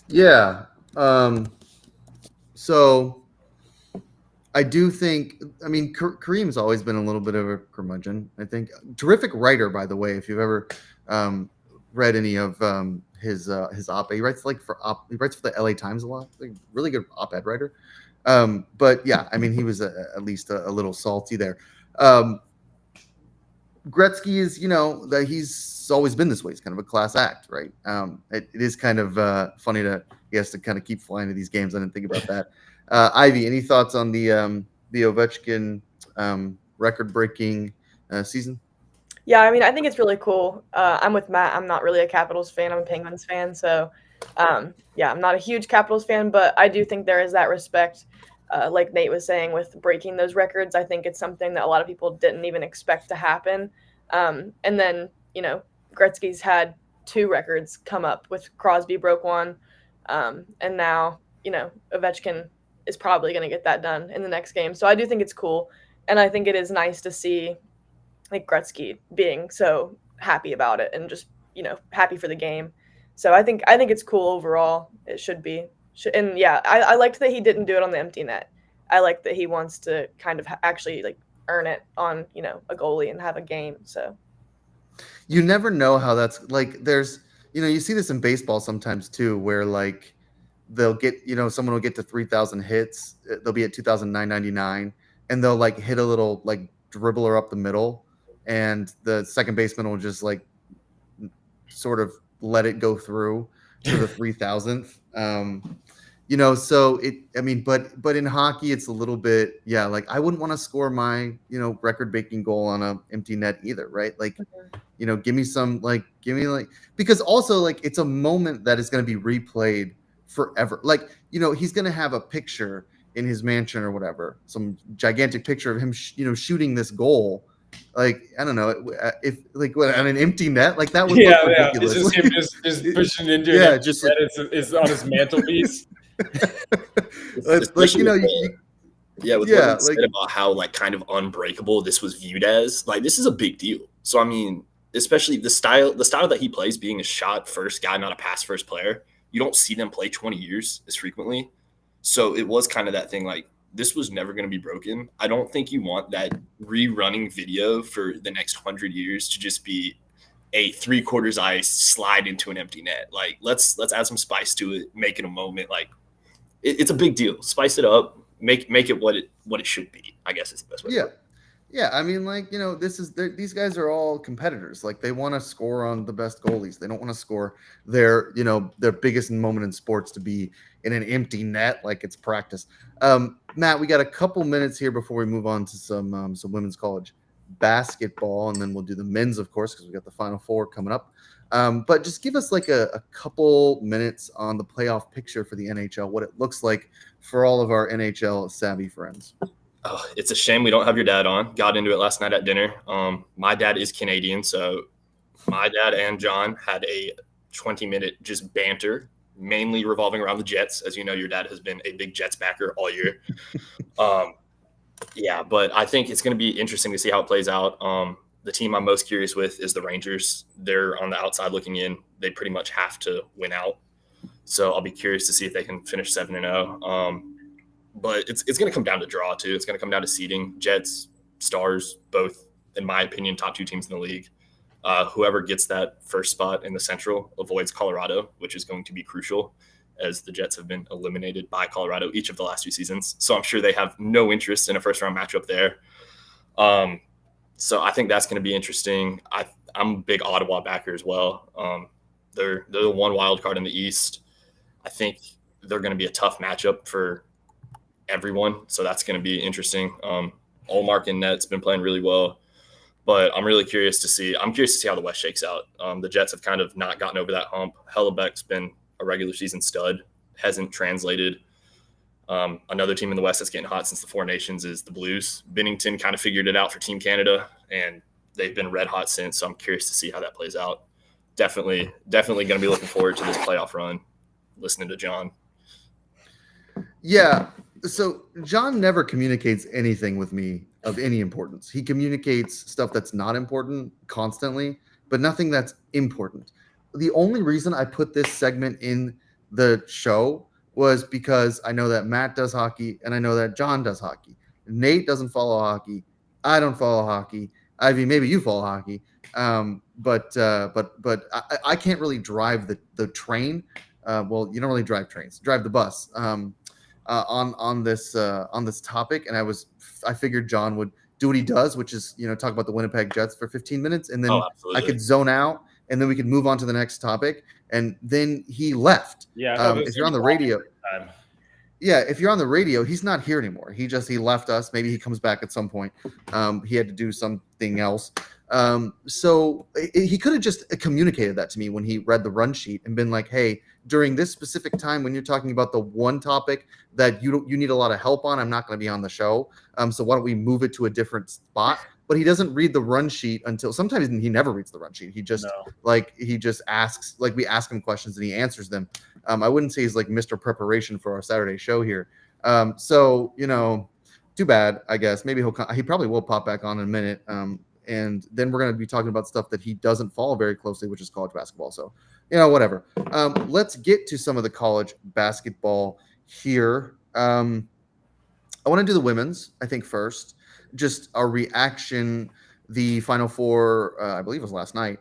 Yeah. So I do think, Kareem's always been a little bit of a curmudgeon, I think. Terrific writer, by the way, if you've ever read any of his op-ed. He writes he writes for the LA Times a lot. Like, really good op-ed writer. But yeah, I mean, he was at least a little salty there. Gretzky is, that he's always been this way. He's kind of a class act, right? It is kind of funny he has to kind of keep flying to these games. I didn't think about that. Ivy, any thoughts on the Ovechkin record-breaking season? Yeah, I mean, I think it's really cool. I'm with Matt. I'm not really a Capitals fan. I'm a Penguins fan. So, yeah, I'm not a huge Capitals fan, but I do think there is that respect, like Nate was saying, with breaking those records. I think it's something that a lot of people didn't even expect to happen. And then, Gretzky's had 2 records come up with Crosby broke one. And now, Ovechkin is probably going to get that done in the next game. So I do think it's cool. And I think it is nice to see like Gretzky being so happy about it and just happy for the game. So I think it's cool overall. It should be, and yeah, I liked that he didn't do it on the empty net. I like that he wants to kind of actually like earn it on a goalie and have a game. So you never know how that's like. There's you see this in baseball sometimes too, where like they'll get someone will get to 3,000 hits. They'll be at 2,999, and they'll like hit a little like dribbler up the middle, and the second baseman will just like sort of let it go through to the 3,000th. So but in hockey, it's a little bit, like I wouldn't want to score my, record breaking goal on an empty net either. Right. Like, give me because also like, it's a moment that is going to be replayed forever. Like, he's going to have a picture in his mansion or whatever, some gigantic picture of him, shooting this goal. Like, I don't know if like on an empty net, like that would look ridiculous. It's just him just pushing into it. Just net. It's on his mantelpiece. Like what said about how like kind of unbreakable this was viewed as. Like, this is a big deal. So I mean, especially the style that he plays, being a shot first guy, not a pass first player. You don't see them play 20 years as frequently. So it was kind of that thing like, this was never going to be broken. I don't think you want that rerunning video for the next 100 years to just be a 3/4 ice slide into an empty net. Like, let's add some spice to it, make it a moment. Like, it's a big deal. Spice it up, make it what it should be, I guess is the best way. Yeah. I mean, like, these guys are all competitors. Like, they want to score on the best goalies. They don't want to score their biggest moment in sports to be in an empty net like it's practice. Matt, we got a couple minutes here before we move on to some women's college basketball, and then we'll do the men's, of course, because we got the Final Four coming up. But just give us like a couple minutes on the playoff picture for the NHL, what it looks like for all of our NHL savvy friends. Oh, it's a shame we don't have your dad on. Got into it last night at dinner. My dad is Canadian, so my dad and John had a 20-minute just banter, mainly revolving around the Jets. As you know, your dad has been a big Jets backer all year. But I think it's going to be interesting to see how it plays out. The team I'm most curious with is the Rangers. They're on the outside looking in. They pretty much have to win out. So I'll be curious to see if they can finish 7-0. But it's going to come down to draw, too. It's going to come down to seeding. Jets, Stars, both, in my opinion, top 2 teams in the league. Whoever gets that first spot in the Central avoids Colorado, which is going to be crucial, as the Jets have been eliminated by Colorado each of the last 2 seasons. So I'm sure they have no interest in a first-round matchup there. So I think that's going to be interesting. I'm a big Ottawa backer as well. They're the one wild card in the East. I think they're going to be a tough matchup for everyone, so that's going to be interesting. Olmark in net's been playing really well, but I'm really curious to see. I'm curious to see how the West shakes out. The Jets have kind of not gotten over that hump. Hellebuck's been a regular season stud, hasn't translated. Another team in the West that's getting hot since the Four Nations is the Blues. Bennington kind of figured it out for Team Canada, and they've been red hot since. So I'm curious to see how that plays out. Definitely going to be looking forward to this playoff run. Listening to John. Yeah. So John never communicates anything with me of any importance. He communicates stuff that's not important constantly, but nothing that's important. The only reason I put this segment in the show was because I know that Matt does hockey and I know that John does hockey. Nate doesn't follow hockey. I don't follow hockey. Ivy, maybe you follow hockey, but I can't really drive the train. Well, you don't really drive trains, drive the bus. On this topic, and I figured John would do what he does, which is talk about the Winnipeg Jets for 15 minutes, and then Oh, I absolutely. could zone out, and then we could move on to the next topic. And then he left. Yeah, If you're on the radio, if you're on the radio, he's not here anymore. He left us. Maybe he comes back at some point. He had to do something else. So he could have just communicated that to me when he read the run sheet and been like, hey, during this specific time when you're talking about the one topic that you need a lot of help on, I'm not going to be on the show. So why don't we move it to a different spot? But he doesn't read the run sheet until sometimes he never reads the run sheet. He just he just asks, like we ask him questions and he answers them. I wouldn't say he's like Mr. Preparation for our Saturday show here. So too bad, I guess. Maybe he probably will pop back on in a minute. And then we're going to be talking about stuff that he doesn't follow very closely, which is college basketball. So, whatever. Let's get to some of the college basketball here. I want to do the women's, I think, first. Just our reaction, the Final Four, I believe it was last night.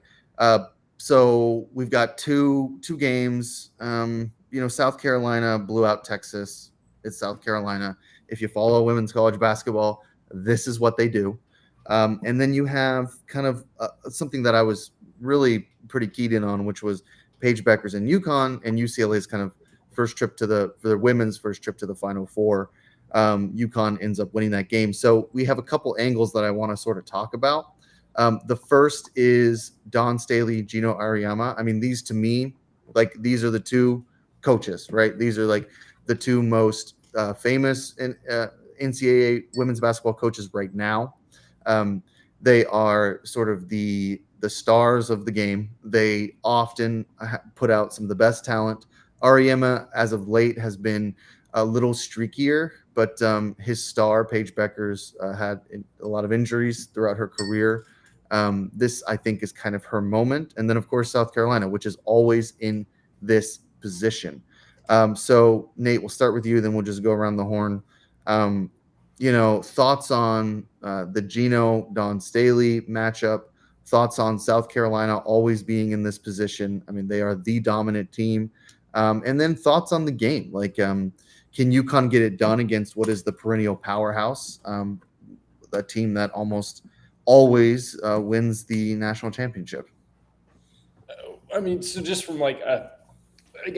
So we've got two games. South Carolina blew out Texas. It's South Carolina. If you follow women's college basketball, this is what they do. And then you have kind of something that I was really pretty keyed in on, which was Paige Beckers and UConn, and UCLA's kind of first trip for the women's first trip to the Final Four. UConn ends up winning that game. So we have a couple angles that I want to sort of talk about. The first is Dawn Staley, Gino Auriemma. I mean, these to me, like these are the two coaches, right? These are like the two most famous NCAA women's basketball coaches right now. They are sort of the stars of the game. They often put out some of the best talent. Auriemma, as of late, has been a little streakier, but his star, Paige Beckers, had a lot of injuries throughout her career. This, I think, is kind of her moment. And then, of course, South Carolina, which is always in this position. So, Nate, we'll start with you, then we'll just go around the horn. Thoughts on the Gino Dawn Staley matchup, thoughts on South Carolina always being in this position. I mean, they are the dominant team. And then thoughts on the game. Like, can UConn get it done against what is the perennial powerhouse, a team that almost always wins the national championship? I mean, so just from like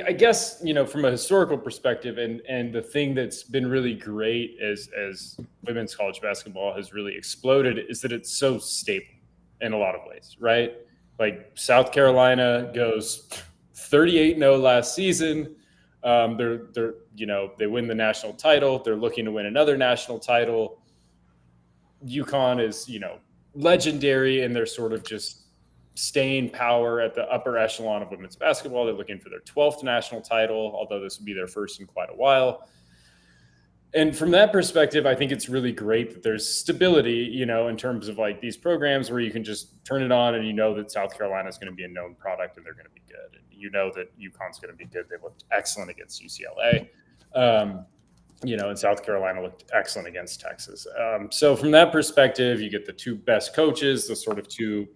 I guess, from a historical perspective, and the thing that's been really great as women's college basketball has really exploded is that it's so stable in a lot of ways, right? Like South Carolina goes 38-0 last season. They're they win the national title. They're looking to win another national title. UConn is, legendary, and they're sort of just staying power at the upper echelon of women's basketball. They're looking for their 12th national title, although this would be their first in quite a while. And from that perspective, I think it's really great that there's stability, in terms of like these programs where you can just turn it on and that South Carolina is going to be a known product and they're going to be good. And that UConn's going to be good. They looked excellent against UCLA. And South Carolina looked excellent against Texas. So from that perspective, you get the two best coaches, the sort of two,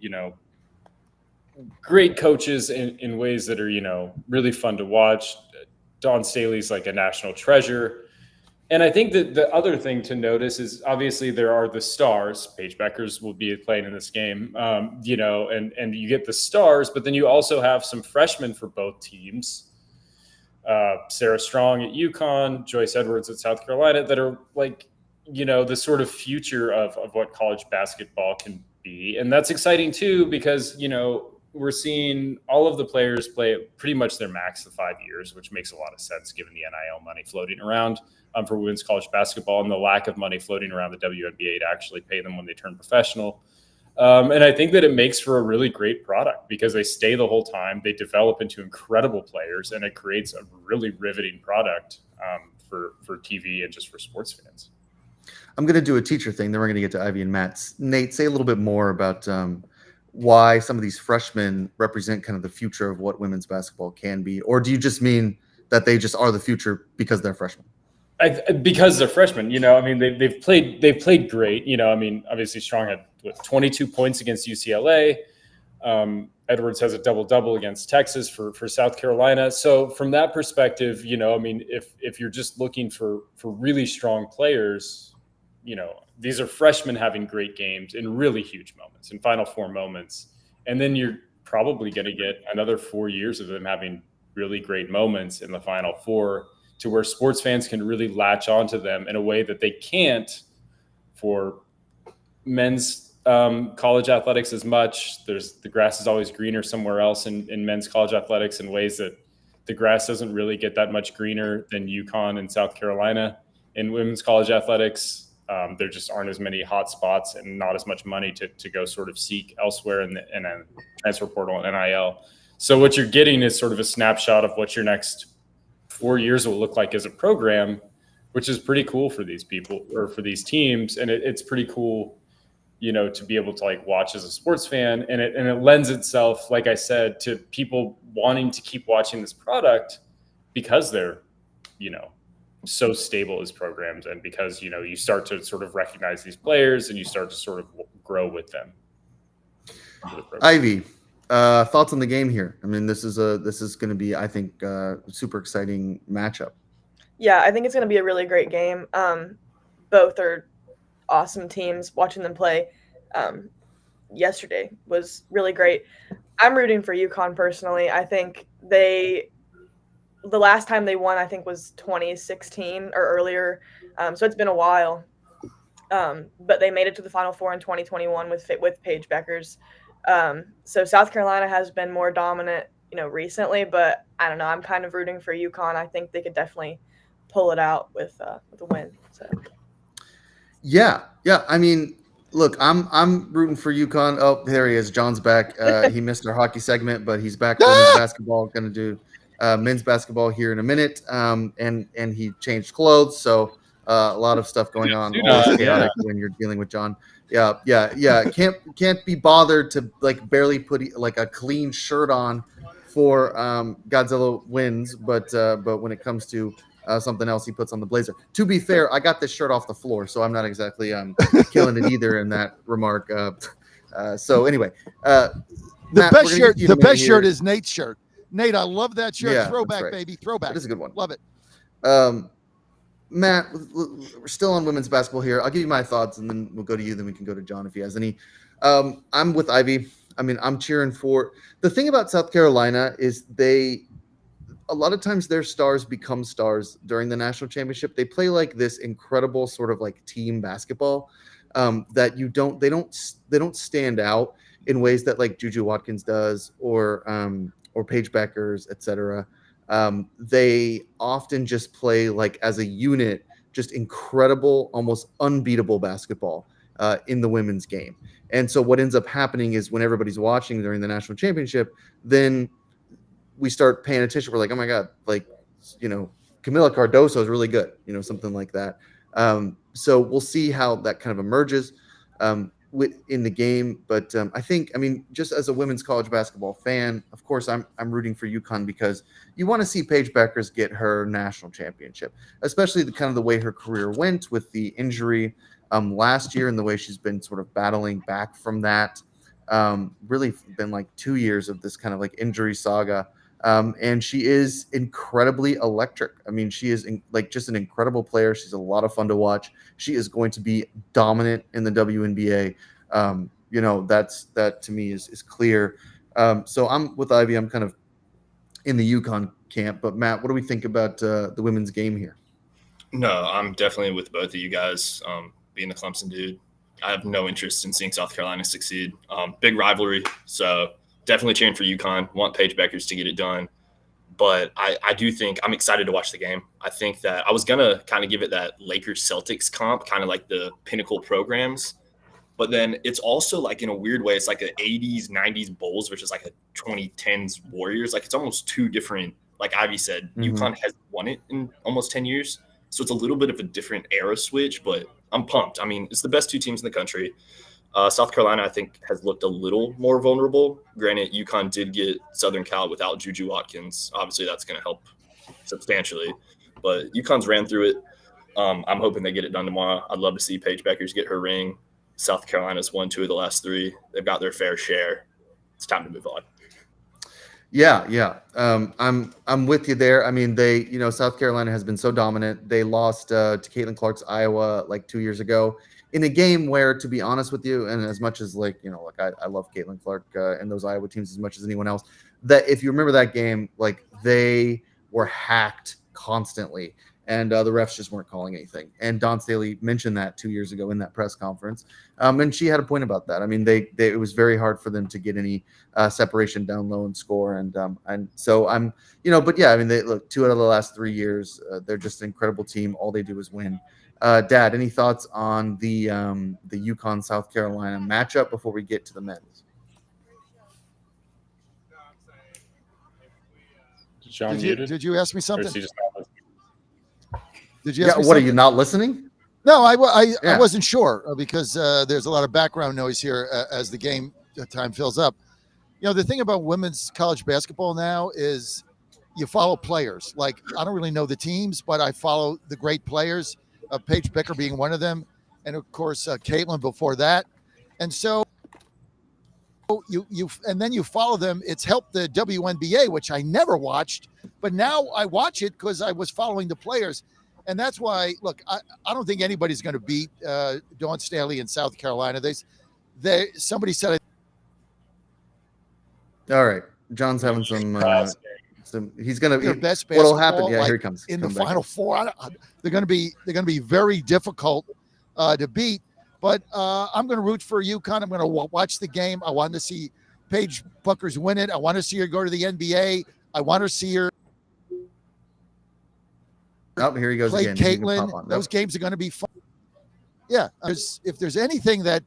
great coaches in ways that are, really fun to watch. Dawn Staley's like a national treasure. And I think that the other thing to notice is obviously there are the stars. Paige Beckers will be playing in this game, and you get the stars, but then you also have some freshmen for both teams. Sarah Strong at UConn, Joyce Edwards at South Carolina, that are like, the sort of future of what college basketball can be. And that's exciting too, because, we're seeing all of the players play pretty much their max of 5 years, which makes a lot of sense given the NIL money floating around for women's college basketball and the lack of money floating around the WNBA to actually pay them when they turn professional. And I think that it makes for a really great product because they stay the whole time. They develop into incredible players, and it creates a really riveting product for TV and just for sports fans. I'm going to do a teacher thing. Then we're going to get to Ivy and Matt. Nate, say a little bit more about why some of these freshmen represent kind of the future of what women's basketball can be. Or do you just mean that they just are the future because they're freshmen? Because they're freshmen, they've played great. Obviously Strong had with 22 points against UCLA. Edwards has a double-double against Texas for South Carolina. So from that perspective, I mean, if you're just looking for really strong players, these are freshmen having great games in really huge moments, in Final Four moments. And then you're probably going to get another 4 years of them having really great moments in the Final Four, to where sports fans can really latch onto them in a way that they can't for men's college athletics as much. The grass is always greener somewhere else in men's college athletics, in ways that the grass doesn't really get that much greener than UConn and South Carolina. In women's college athletics, there just aren't as many hot spots and not as much money to go sort of seek elsewhere in a transfer portal and NIL. So what you're getting is sort of a snapshot of what your next 4 years will look like as a program, which is pretty cool for these people or for these teams. And it's pretty cool, to be able to like watch as a sports fan. And it lends itself, like I said, to people wanting to keep watching this product because they're, so stable as programs, and because, you start to sort of recognize these players and you start to sort of grow with them. Ivy, thoughts on the game here? I mean, this is going to be, I think, super exciting matchup. Yeah, I think it's going to be a really great game. Both are awesome teams. Watching them play yesterday was really great. I'm rooting for UConn personally. I think the last time they won, I think, was 2016 or earlier. So it's been a while. But they made it to the Final Four in 2021 with Paige Beckers. So South Carolina has been more dominant, recently. But I don't know. I'm kind of rooting for UConn. I think they could definitely pull it out with a win. So. Yeah. I mean, look, I'm rooting for UConn. Oh, there he is. John's back. He missed our hockey segment, but he's back for his basketball. Going to do men's basketball here in a minute. And he changed clothes, so a lot of stuff going on. Always chaotic when you're dealing with John. Yeah. Can't be bothered to like barely put like a clean shirt on for Godzilla wins, but when it comes to something else, he puts on the blazer. To be fair, I got this shirt off the floor, so I'm not exactly killing it either in that remark. So anyway, the best shirt is Nate's shirt. Nate, I love that shirt. Yeah, throwback, right. baby, throwback. That is a good one. Love it. Matt, we're still on women's basketball here. I'll give you my thoughts, and then we'll go to you. Then we can go to John if he has any. I'm with Ivy. I mean, I'm cheering for. The thing about South Carolina is a lot of times their stars become stars during the national championship. They play like this incredible sort of like team basketball that they don't stand out in ways that like Juju Watkins does or Paige Beckers, etc. They often just play like as a unit, just incredible, almost unbeatable basketball in the women's game. And so what ends up happening is when everybody's watching during the national championship, then we start paying attention. We're like, oh my God, like, Camila Cardoso is really good, something like that. So we'll see how that kind of emerges in the game. But I think, just as a women's college basketball fan, of course, I'm rooting for UConn because you want to see Paige Beckers get her national championship, especially the way her career went with the injury last year and the way she's been sort of battling back from that. Really been like 2 years of this kind of like injury saga. And she is incredibly electric. She is just an incredible player. She's a lot of fun to watch. She is going to be dominant in the WNBA. That to me is clear. So I'm with Ivy. I'm kind of in the UConn camp. But Matt, what do we think about the women's game here? No, I'm definitely with both of you guys. Being the Clemson dude, I have no interest in seeing South Carolina succeed. Big rivalry, so definitely cheering for UConn. Want Paige Beckers to get it done. But I do think I'm excited to watch the game. I think that I was going to kind of give it that Lakers-Celtics comp, kind of like the pinnacle programs. But then it's also like in a weird way, it's like an 80s, 90s Bulls versus like a 2010s Warriors. Like it's almost two different, like Ivy said, UConn has won it in almost 10 years. So it's a little bit of a different era switch, but I'm pumped. It's the best two teams in the country. South Carolina, I think, has looked a little more vulnerable. Granted, UConn did get Southern Cal without Juju Watkins. Obviously, that's going to help substantially. But UConn's ran through it. I'm hoping they get it done tomorrow. I'd love to see Paige Beckers get her ring. South Carolina's won 2 of the last 3. They've got their fair share. It's time to move on. Yeah. I'm with you there. I mean, South Carolina has been so dominant. They lost to Caitlin Clark's Iowa like 2 years ago in a game where, to be honest with you, and as much as I love Caitlin Clark and those Iowa teams as much as anyone else, that if you remember that game, like they were hacked constantly. And the refs just weren't calling anything. And Dawn Staley mentioned that 2 years ago in that press conference. And she had a point about that. I mean, it was very hard for them to get any separation down low and score. And so I'm, but yeah, I mean, they look 2 out of the last 3 years. They're just an incredible team. All they do is win. Dad, any thoughts on the UConn South Carolina matchup before we get to the men's? John Did you ask me something? Did you? Yeah. What, are you not listening? No, I wasn't sure because there's a lot of background noise here as the game time fills up. The thing about women's college basketball now is you follow players. Like, I don't really know the teams, but I follow the great players, Paige Becker being one of them, and of course Caitlin before that. And so you follow them. It's helped the WNBA, which I never watched, but now I watch it because I was following the players. And that's why, look, I don't think anybody's going to beat Dawn Staley in South Carolina. Somebody said it. All right. John's having some he's going to be best basketball. What'll happen? Yeah, here he comes. In the Final Four. They're going to be very difficult to beat. But I'm going to root for UConn. I'm going to watch the game. I want to see Paige Buckers win it. I want to see her go to the NBA. I want to see her. Oh, here he goes play again. Caitlin. Those games are going to be fun. Yeah, if there's anything that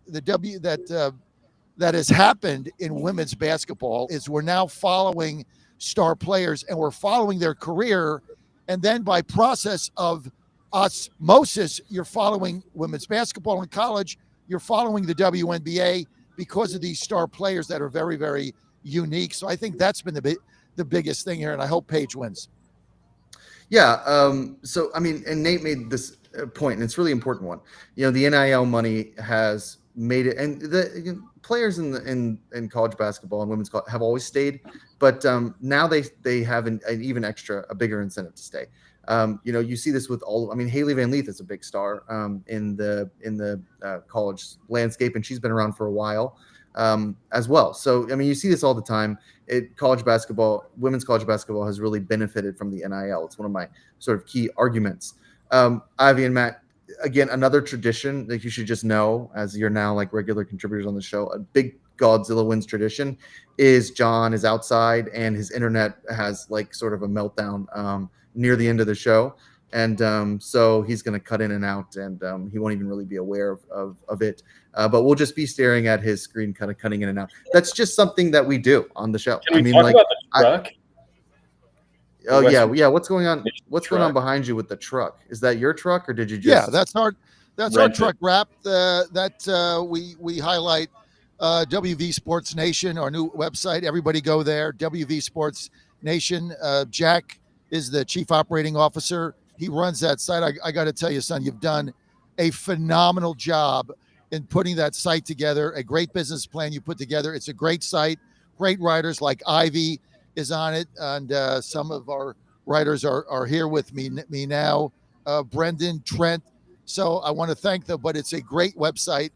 that has happened in women's basketball is we're now following star players and we're following their career, and then by process of osmosis, you're following women's basketball in college. You're following the WNBA because of these star players that are very, very unique. So I think that's been the biggest thing here, and I hope Paige wins. Yeah. So, I mean, and Nate made this point, and it's a really important one. The NIL money has made it, and the players in college basketball and women's college have always stayed, but now they have a bigger incentive to stay. You see this with Haley Van Leeth is a big star in the college landscape, and she's been around for a while as well. So, I mean, you see this all the time. Women's college basketball has really benefited from the NIL. It's one of my sort of key arguments. Ivy and Matt, again, another tradition that you should just know, as you're now like regular contributors on the show, a big Godzilla wins tradition is John is outside and his internet has like sort of a meltdown near the end of the show. And so he's going to cut in and out, and he won't even really be aware of it. But we'll just be staring at his screen, kind of cutting in and out. That's just something that we do on the show. Can we talk about the truck? Yeah. What's going on? What's going on behind you with the truck? Is that your truck, or did you just? Yeah, that's our truck wrap. We highlight WV Sports Nation, our new website. Everybody go there. WV Sports Nation. Jack is the chief operating officer. He runs that site. I got to tell you, son, you've done a phenomenal job in putting that site together. A great business plan you put together. It's a great site. Great writers like Ivy is on it, and some of our writers are here with me now. Brendan, Trent. So I want to thank them. But it's a great website.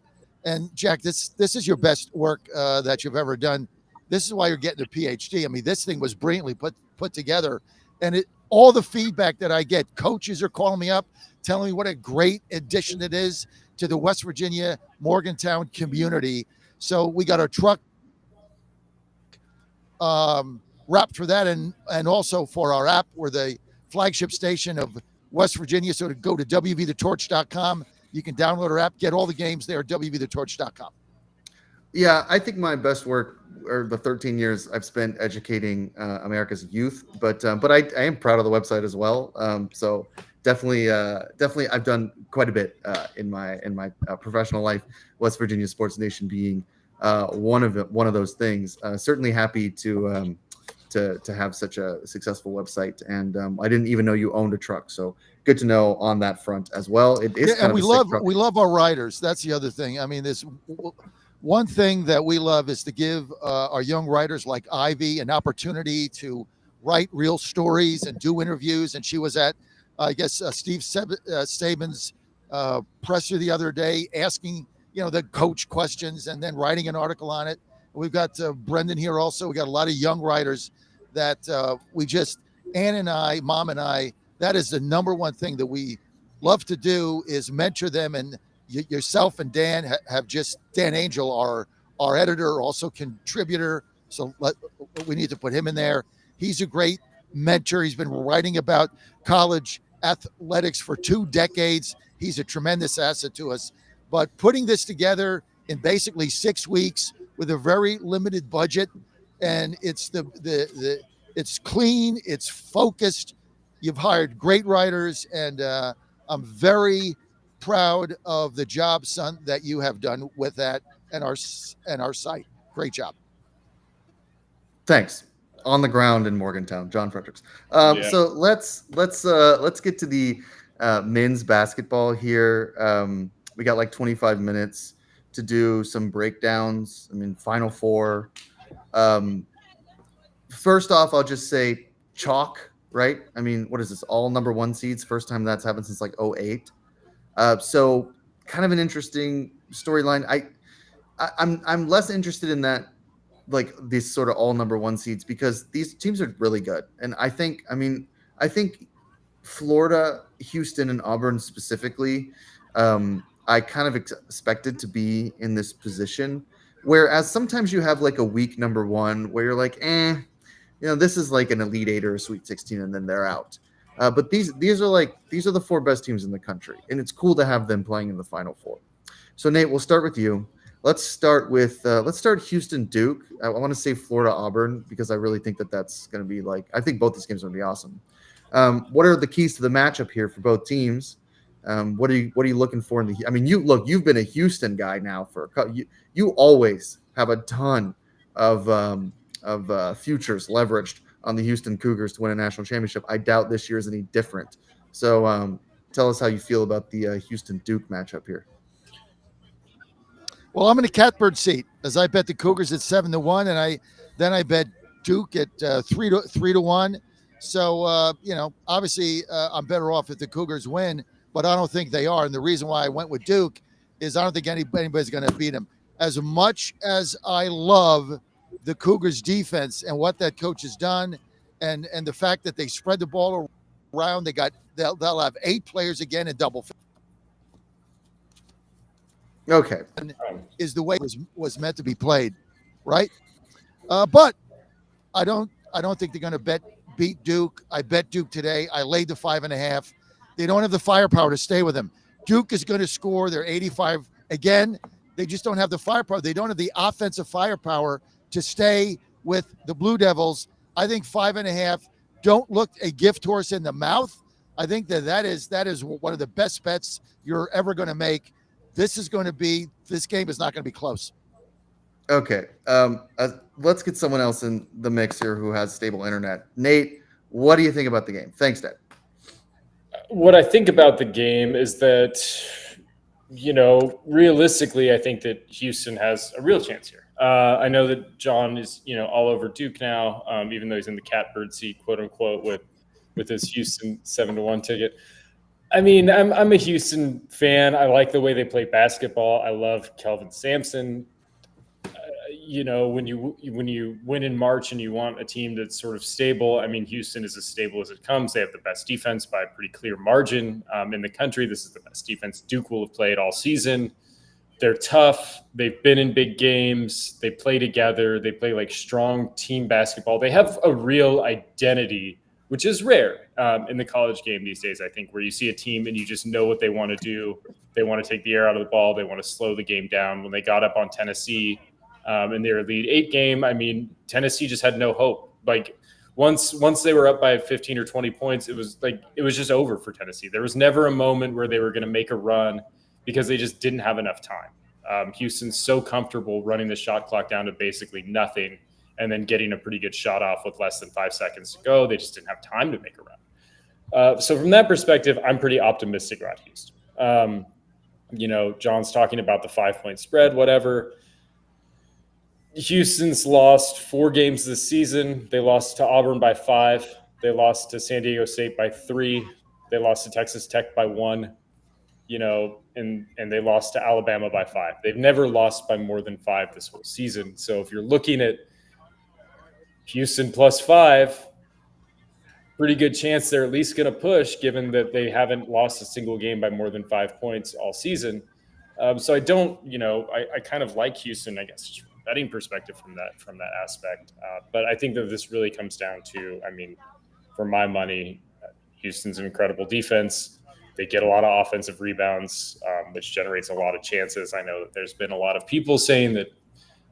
And Jack, this is your best work that you've ever done. This is why you're getting a PhD. I mean, this thing was brilliantly put together, and all the feedback that I get, coaches are calling me up, telling me what a great addition it is to the West Virginia Morgantown community. So we got our truck wrapped for that, and also for our app. We're the flagship station of West Virginia. So to go to wvthetorch.com, you can download our app, get all the games there at wvthetorch.com. Yeah, I think my best work are the 13 years I've spent educating America's youth, but I am proud of the website as well. So definitely, I've done quite a bit in my professional life. West Virginia Sports Nation being one of those things. Certainly happy to to have such a successful website. And I didn't even know you owned a truck, so good to know on that front as well. It is kind and of we a sick truck. love our writers. That's the other thing. I mean, there's one thing that we love is to give our young writers like Ivy an opportunity to write real stories and do interviews. And she was at, I guess, Steve Saban's presser the other day, asking the coach questions and then writing an article on it. We've got Brendan here also. We got a lot of young writers that Ann and I, Mom and I, that is the number one thing that we love to do is mentor them. And yourself and Dan have just, Dan Angel, our editor, also contributor. So we need to put him in there. He's a great mentor. He's been writing about college athletics for 2 decades. He's a tremendous asset to us. But putting this together in basically 6 weeks with a very limited budget, and it's it's clean, it's focused. You've hired great writers, and I'm very proud of the job, son, that you have done with that and our site. Great job. Thanks. On the ground in Morgantown, John Fredericks. So let's get to the men's basketball here. We got like 25 minutes to do some breakdowns. I mean, Final Four. First off, I'll just say chalk, right? I mean, what is this? All number 1 seeds. First time that's happened since like 2008. So kind of an interesting storyline. I'm less interested in that, like these sort of all number 1 seeds, because these teams are really good. And I think Florida, Houston, and Auburn specifically, I kind of expected to be in this position. Whereas sometimes you have like a weak number 1 where you're like, this is like an Elite 8 or a Sweet 16, and then they're out. But these are the 4 best teams in the country, and it's cool to have them playing in the Final Four. So Nate, we'll start with you. Let's start Houston Duke. I want to say Florida Auburn because I really think that's going to be I think both these games are going to be awesome. What are the keys to the matchup here for both teams? What are you looking for in the? I mean, you've been a Houston guy now for you always have a ton of futures leveraged on the Houston Cougars to win a national championship. I doubt this year is any different. So tell us how you feel about the Houston Duke matchup here. Well, I'm in the catbird seat as I bet the Cougars at 7-1, and I bet Duke at 3-1. So obviously I'm better off if the Cougars win, but I don't think they are. And the reason why I went with Duke is I don't think anybody's going to beat them. As much as I love the Cougars defense and what that coach has done, and the fact that they spread the ball around, they'll have 8 players again in double. Okay, is the way it was meant to be played, right? But I don't think they're going to beat Duke. I bet Duke today. I laid the 5.5. They don't have the firepower to stay with them. Duke is going to score their 85 again. They just don't have the firepower. They don't have the offensive firepower to stay with the Blue Devils. I think 5.5. Don't look a gift horse in the mouth. I think that is one of the best bets you're ever going to make. This game is not going to be close. Okay. Let's get someone else in the mix here who has stable internet. Nate, what do you think about the game? Thanks, Dad. What I think about the game is that, realistically, I think that Houston has a real chance here. I know that John is, all over Duke now, even though he's in the catbird seat, quote unquote, with his Houston 7-1 ticket. I mean, I'm a Houston fan. I like the way they play basketball. I love Kelvin Sampson. When you win in March and you want a team that's sort of stable, I mean, Houston is as stable as it comes. They have the best defense by a pretty clear margin in the country. This is the best defense Duke will have played all season. They're tough. They've been in big games. They play together. They play like strong team basketball. They have a real identity, which is rare in the college game these days, I think, where you see a team and you just know what they want to do. They want to take the air out of the ball. They want to slow the game down. When they got up on Tennessee in their Elite 8 game, I mean, Tennessee just had no hope. Like once they were up by 15 or 20 points, it was just over for Tennessee. There was never a moment where they were going to make a run because they just didn't have enough time. Houston's so comfortable running the shot clock down to basically nothing and then getting a pretty good shot off with less than 5 seconds to go. They just didn't have time to make a run. So from that perspective, I'm pretty optimistic about Houston. John's talking about the 5-point spread, whatever. Houston's lost 4 games this season. They lost to Auburn by 5. They lost to San Diego State by 3. They lost to Texas Tech by 1. And they lost to Alabama by 5. They've never lost by more than 5 this whole season. So if you're looking at Houston plus 5, pretty good chance they're at least going to push, given that they haven't lost a single game by more than 5 points all season. So I don't, I kind of like Houston, I guess, just from a betting perspective from that aspect. But I think that this really comes down to, for my money, Houston's an incredible defense. They get a lot of offensive rebounds, which generates a lot of chances. I know that there's been a lot of people saying that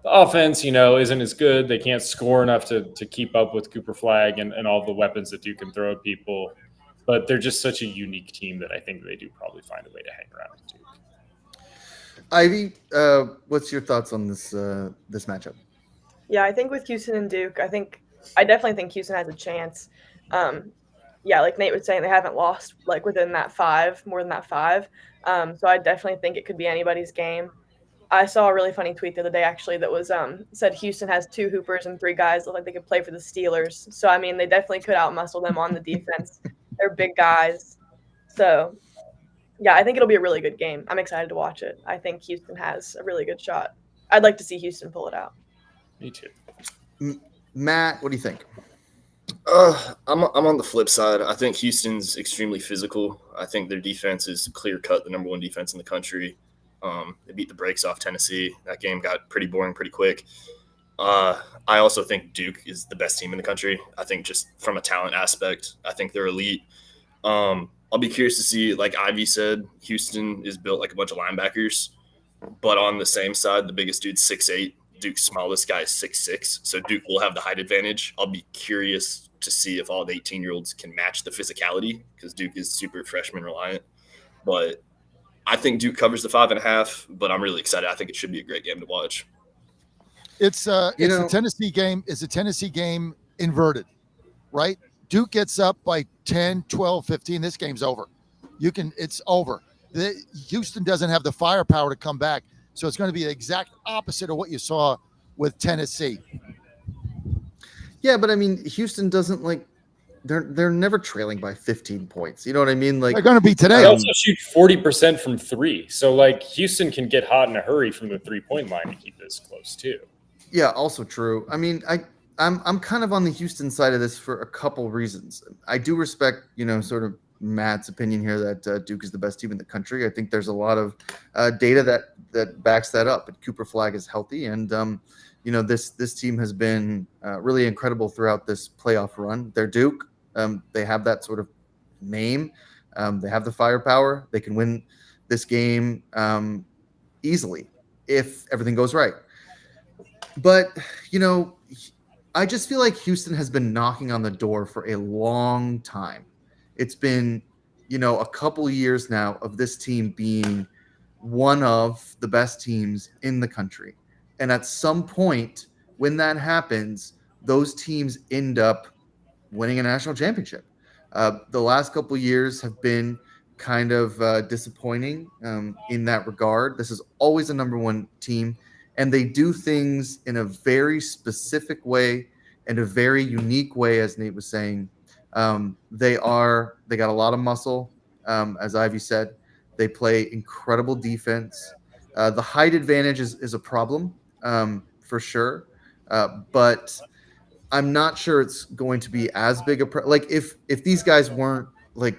the offense, isn't as good. They can't score enough to keep up with Cooper Flag and all the weapons that Duke can throw at people. But they're just such a unique team that I think they do probably find a way to hang around with Duke. Ivy, what's your thoughts on this matchup? Yeah, I think with Houston and Duke, I definitely think Houston has a chance. Like Nate was saying, they haven't lost within that 5, more than that 5. So I definitely think it could be anybody's game. I saw a really funny tweet the other day, actually, that was said Houston has 2 hoopers and 3 guys that look like they could play for the Steelers. So, they definitely could outmuscle them on the defense. They're big guys. So, yeah, I think it'll be a really good game. I'm excited to watch it. I think Houston has a really good shot. I'd like to see Houston pull it out. Me too. Matt, what do you think? I'm on the flip side. I think Houston's extremely physical. I think their defense is clear-cut the number 1 defense in the country. They beat the brakes off Tennessee. That game got pretty boring pretty quick. I also think Duke is the best team in the country. I think just from a talent aspect, I think they're elite. I'll be curious to see, like Ivy said, Houston is built like a bunch of linebackers. But on the same side, the biggest dude's 6'8". Duke's smallest guy is 6'6". So Duke will have the height advantage. I'll be curious to see if all the 18-year-olds can match the physicality, because Duke is super freshman reliant. But I think Duke covers the 5.5, but I'm really excited. I think it should be a great game to watch. It's a Tennessee game. It's a Tennessee game inverted, right? Duke gets up by 10, 12, 15. This game's over. It's over. Houston doesn't have the firepower to come back. So it's going to be the exact opposite of what you saw with Tennessee. Yeah, but Houston doesn't they're never trailing by 15 points. You know what I mean? They're going to be today. They also shoot 40% from 3. So Houston can get hot in a hurry from the 3-point line to keep this close too. Yeah, also true. I'm kind of on the Houston side of this for a couple reasons. I do respect, sort of Matt's opinion here that Duke is the best team in the country. I think there's a lot of data that backs that up. And Cooper Flag is healthy, and this team has been really incredible throughout this playoff run. They're Duke. They have that sort of name. They have the firepower. They can win this game easily if everything goes right. But I just feel like Houston has been knocking on the door for a long time. It's been, a couple years now of this team being one of the best teams in the country. And at some point when that happens, those teams end up winning a national championship. The last couple years have been kind of disappointing in that regard. This is always a number 1 team, and they do things in a very specific way and a very unique way, as Nate was saying. They got a lot of muscle, as Ivy said. They play incredible defense. The height advantage is a problem, for sure. But I'm not sure it's going to be as big if these guys weren't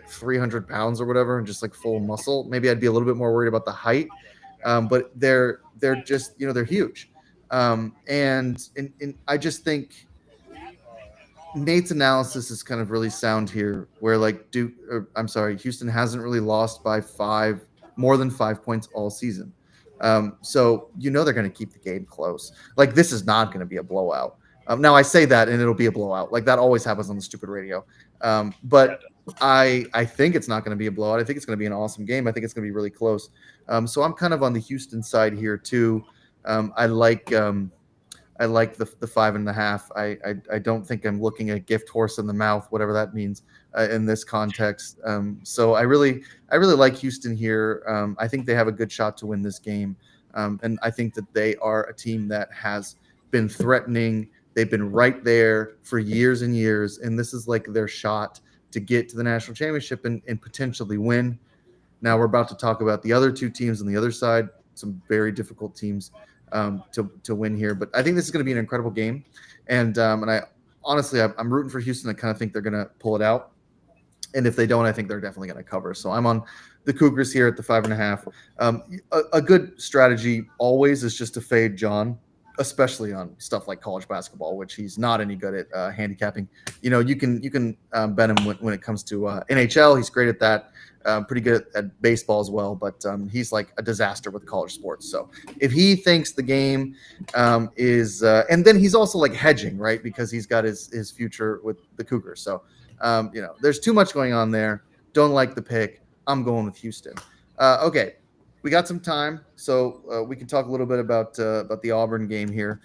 300 pounds or whatever and just full muscle, maybe I'd be a little bit more worried about the height. But they're just, they're huge. And I just think Nate's analysis is kind of really sound here, where Houston hasn't really lost by more than 5 points all season. So they're going to keep the game close. This is not going to be a blowout. Now I say that and it'll be a blowout. That always happens on the stupid radio. But I think it's not going to be a blowout. I think it's going to be an awesome game. I think it's going to be really close. So I'm kind of on the Houston side here too. I like I like the 5.5. I don't think I'm looking a gift horse in the mouth, whatever that means in this context. So I really like Houston here. I think they have a good shot to win this game, and I think that they are a team that has been threatening. They've been right there for years and years, and this is like their shot to get to the national championship and potentially win. Now we're about to talk about the other two teams on the other side, some very difficult teams to win here. But I think this is going to be an incredible game, and I honestly I'm rooting for Houston. I kind of think they're going to pull it out, and if they don't, I think they're definitely going to cover. So I'm on the Cougars here at the 5.5. A good strategy always is just to fade John, especially on stuff like college basketball, which he's not any good at handicapping. You can bet him when it comes to NHL. He's great at that. Pretty good at baseball as well, but he's like a disaster with college sports. So if he thinks the game is, and then he's also like hedging, right? Because he's got his future with the Cougars. So there's too much going on there. Don't like the pick. I'm going with Houston. Okay, we got some time, so we can talk a little bit about the Auburn game here.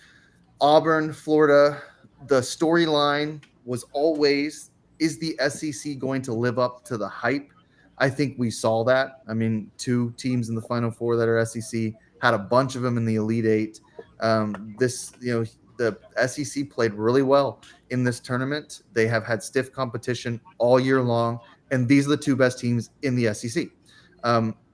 Auburn, Florida. The storyline was always: is the SEC going to live up to the hype? I think we saw that. I mean, 2 teams in the Final Four that are SEC, had a bunch of them in the Elite Eight. The SEC played really well in this tournament. They have had stiff competition all year long, and these are the 2 best teams in the SEC.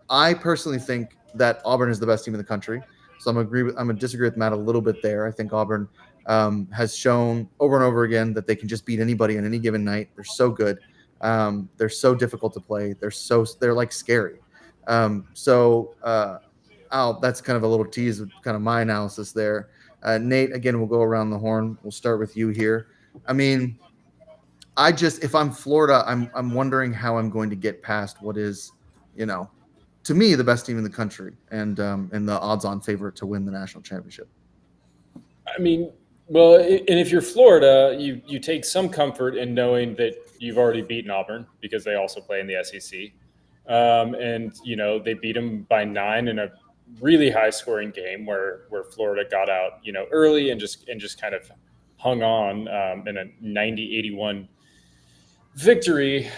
I personally think that Auburn is the best team in the country. So I'm gonna disagree with Matt a little bit there. I think Auburn has shown over and over again that they can just beat anybody on any given night. They're so good. They're so difficult to play. They're like scary. That's kind of a little tease of kind of my analysis there. Nate, again, we'll go around the horn. We'll start with you here. I mean, if I'm Florida, I'm wondering how I'm going to get past what is, to me, the best team in the country and the odds-on favorite to win the national championship. I mean, well, and if you're Florida, you take some comfort in knowing that you've already beaten Auburn because they also play in the SEC, and they beat them by 9 in a really high-scoring game where Florida got out early and just kind of hung on in a 90-81 victory.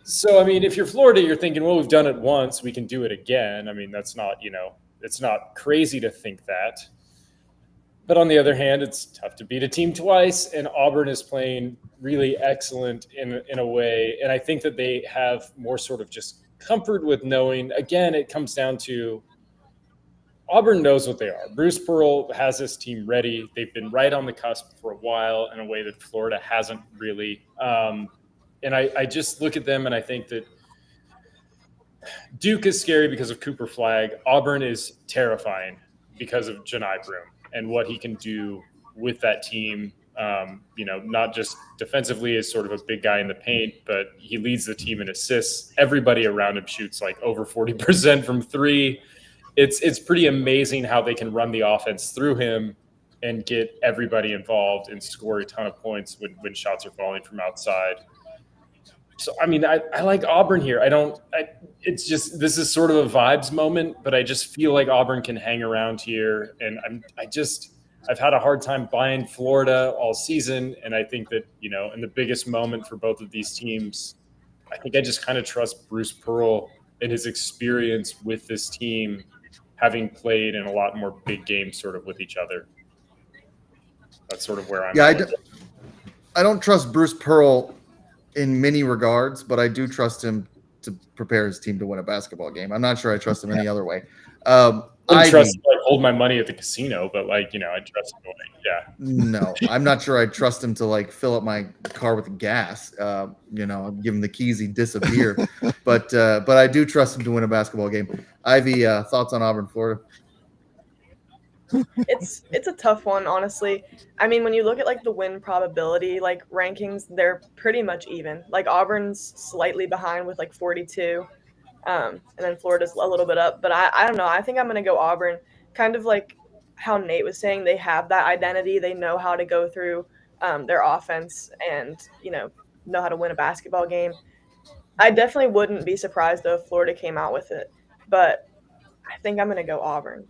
So I mean, if you're Florida, you're thinking, well, we've done it once, we can do it again. I mean, that's not it's not crazy to think that. But on the other hand, it's tough to beat a team twice, and Auburn is playing really excellent in a way. And I think that they have more sort of just comfort with knowing, again, it comes down to Auburn knows what they are. Bruce Pearl has this team ready. They've been right on the cusp for a while in a way that Florida hasn't really. And I just look at them and I think that Duke is scary because of Cooper Flagg. Auburn is terrifying because of Janai Broome and what he can do with that team. Not just defensively as sort of a big guy in the paint, but he leads the team in assists. Everybody around him shoots like over 40% from 3. It's pretty amazing how they can run the offense through him and get everybody involved and score a ton of points when shots are falling from outside. So, I mean, I like Auburn here. It's just, this is sort of a vibes moment, but I just feel like Auburn can hang around here. And I've had a hard time buying Florida all season. And I think that, in the biggest moment for both of these teams, I think I just kind of trust Bruce Pearl and his experience with this team, having played in a lot more big games sort of with each other. That's sort of where I'm at. I don't trust Bruce Pearl in many regards, but I do trust him to prepare his team to win a basketball game. I'm not sure I trust him any other way. I trust him to give my money at the casino, but I trust him. Yeah. No, I'm not sure I trust him to fill up my car with gas. Give him the keys, he'd disappear. but I do trust him to win a basketball game. Ivy, thoughts on Auburn, Florida? It's a tough one, honestly. I mean, when you look at the win probability rankings, they're pretty much even. Auburn's slightly behind with 42, and then Florida's a little bit up. But I don't know. I think I'm gonna go Auburn. Kind of like how Nate was saying, they have that identity. They know how to go through their offense and know how to win a basketball game. I definitely wouldn't be surprised though if Florida came out with it, but I think I'm gonna go Auburn.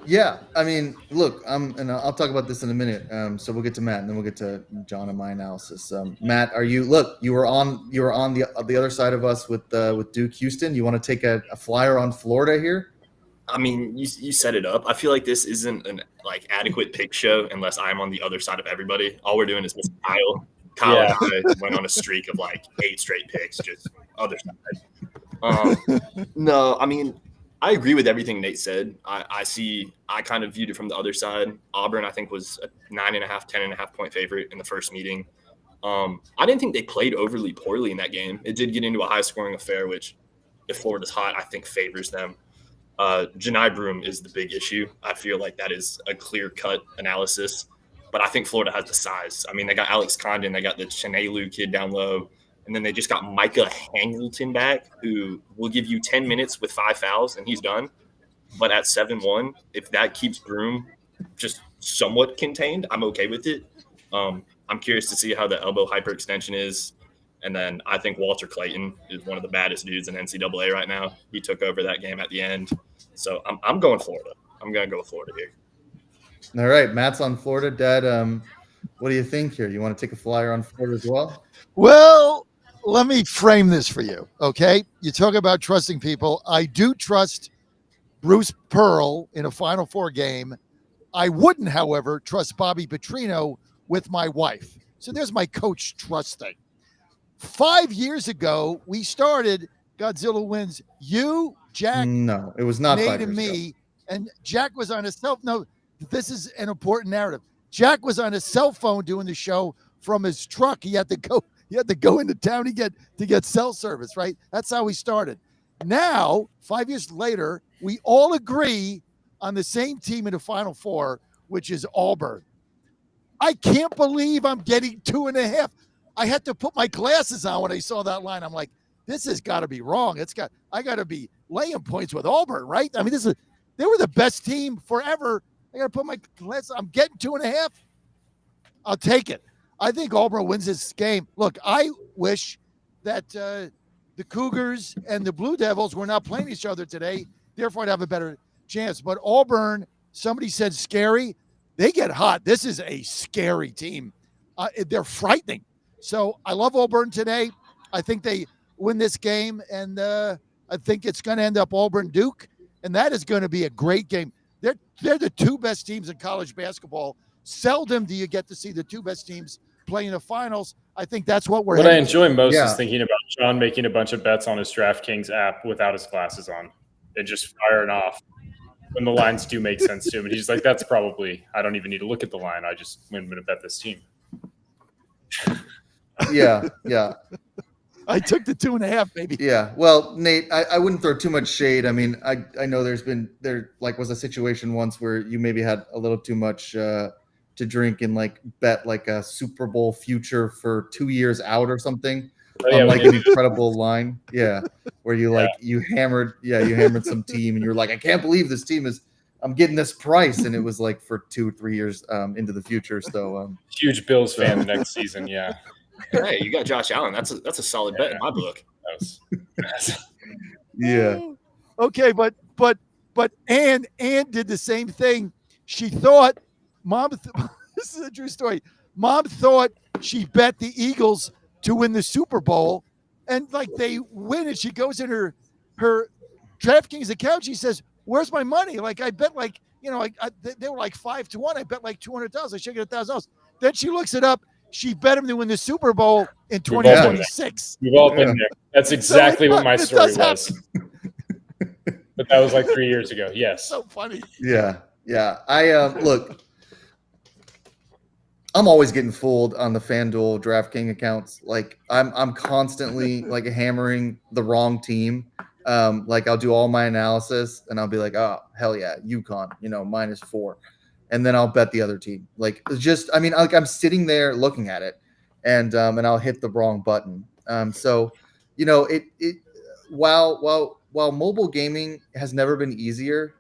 Yeah, I mean, look, and I'll talk about this in a minute. So we'll get to Matt, and then we'll get to John and my analysis. Matt, are you? Look, you were on the other side of us with Duke Houston. You want to take a flyer on Florida here? I mean, you set it up. I feel like this isn't an adequate pick show unless I'm on the other side of everybody. All we're doing is Mr. Kyle. Kyle Yeah. and I went on a streak of 8 straight picks, just other side. No, I mean, I agree with everything Nate said. I kind of viewed it from the other side. Auburn, I think, was a 9.5, 10.5 point favorite in the first meeting. I didn't think they played overly poorly in that game. It did get into a high scoring affair, which, if Florida's hot, I think favors them. Janai Broom is the big issue. I feel like that is a clear-cut analysis, but I think Florida has the size. I mean, they got Alex Condon, they got the Chenelu kid down low, and then they just got Micah Hangleton back, who will give you 10 minutes with 5 fouls, and he's done. But at 7-1, if that keeps Broom just somewhat contained, I'm okay with it. I'm curious to see how the elbow hyperextension is. And then I think Walter Clayton is one of the baddest dudes in NCAA right now. He took over that game at the end. So I'm going Florida. I'm going to go with Florida here. All right, Matt's on Florida. Dad, what do you think here? You want to take a flyer on Florida as well? Well, let me frame this for you, okay? You talk about trusting people. I do trust Bruce Pearl in a Final Four game. I wouldn't, however, trust Bobby Petrino with my wife. So there's my coach trust thing. 5 years ago, we started Godzilla Wins. You, Jack, No, it was not Nate 5 and years ago. me, and Jack was on his cell. No, this is an important narrative. Jack was on his cell phone doing the show from his truck. He had to go into town to get cell service, right? That's how we started. Now, 5 years later, we all agree on the same team in the Final Four, which is Auburn. I can't believe I'm getting 2.5. I had to put my glasses on when I saw that line. I'm like, this has got to be wrong. I got to be laying points with Auburn, right? I mean, they were the best team forever. I got to put my glasses. I'm getting 2.5. I'll take it. I think Auburn wins this game. Look, I wish that the Cougars and the Blue Devils were not playing each other today. Therefore, I'd have a better chance. But Auburn, somebody said scary. They get hot. This is a scary team. They're frightening. So I love Auburn today. I think they win this game, and I think it's going to end up Auburn-Duke, and that is going to be a great game. They're the two best teams in college basketball. Seldom do you get to see the two best teams play in the finals. I think that's what we're. What I enjoy most Yeah. is thinking about John making a bunch of bets on his DraftKings app without his glasses on and just firing off when the lines do make sense to him. And he's like, "That's probably. I don't even need to look at the line. I'm going to bet this team." Yeah. I took the 2.5, baby. Yeah. Well, Nate, I wouldn't throw too much shade. I mean, I know there was a situation once where you maybe had a little too much to drink and bet a Super Bowl future for 2 years out or something. Oh, yeah, An incredible line. Yeah. Where you hammered some team and you're like, I can't believe this team I'm getting this price. And it was for 2-3 years into the future. So huge Bills fan the next season. Yeah. Hey, you got Josh Allen. That's a solid bet in my book. yeah. Okay, but Ann did the same thing. She thought this is a true story. Mom thought she bet the Eagles to win the Super Bowl, and they win, and she goes in her DraftKings account. She says, "Where's my money? I bet they were 5-1. I bet $200,000. I should get $1,000." Then she looks it up. She bet him to win the Super Bowl in 2026. We've all been there. That's exactly what my story was. But that was 3 years ago. Yes. So funny. Yeah. I look. I'm always getting fooled on the FanDuel DraftKings accounts. I'm constantly hammering the wrong team. I'll do all my analysis and I'll be like, oh hell yeah, UConn, -4. And then I'll bet the other team. I'm sitting there looking at it, and I'll hit the wrong button. While mobile gaming has never been easier,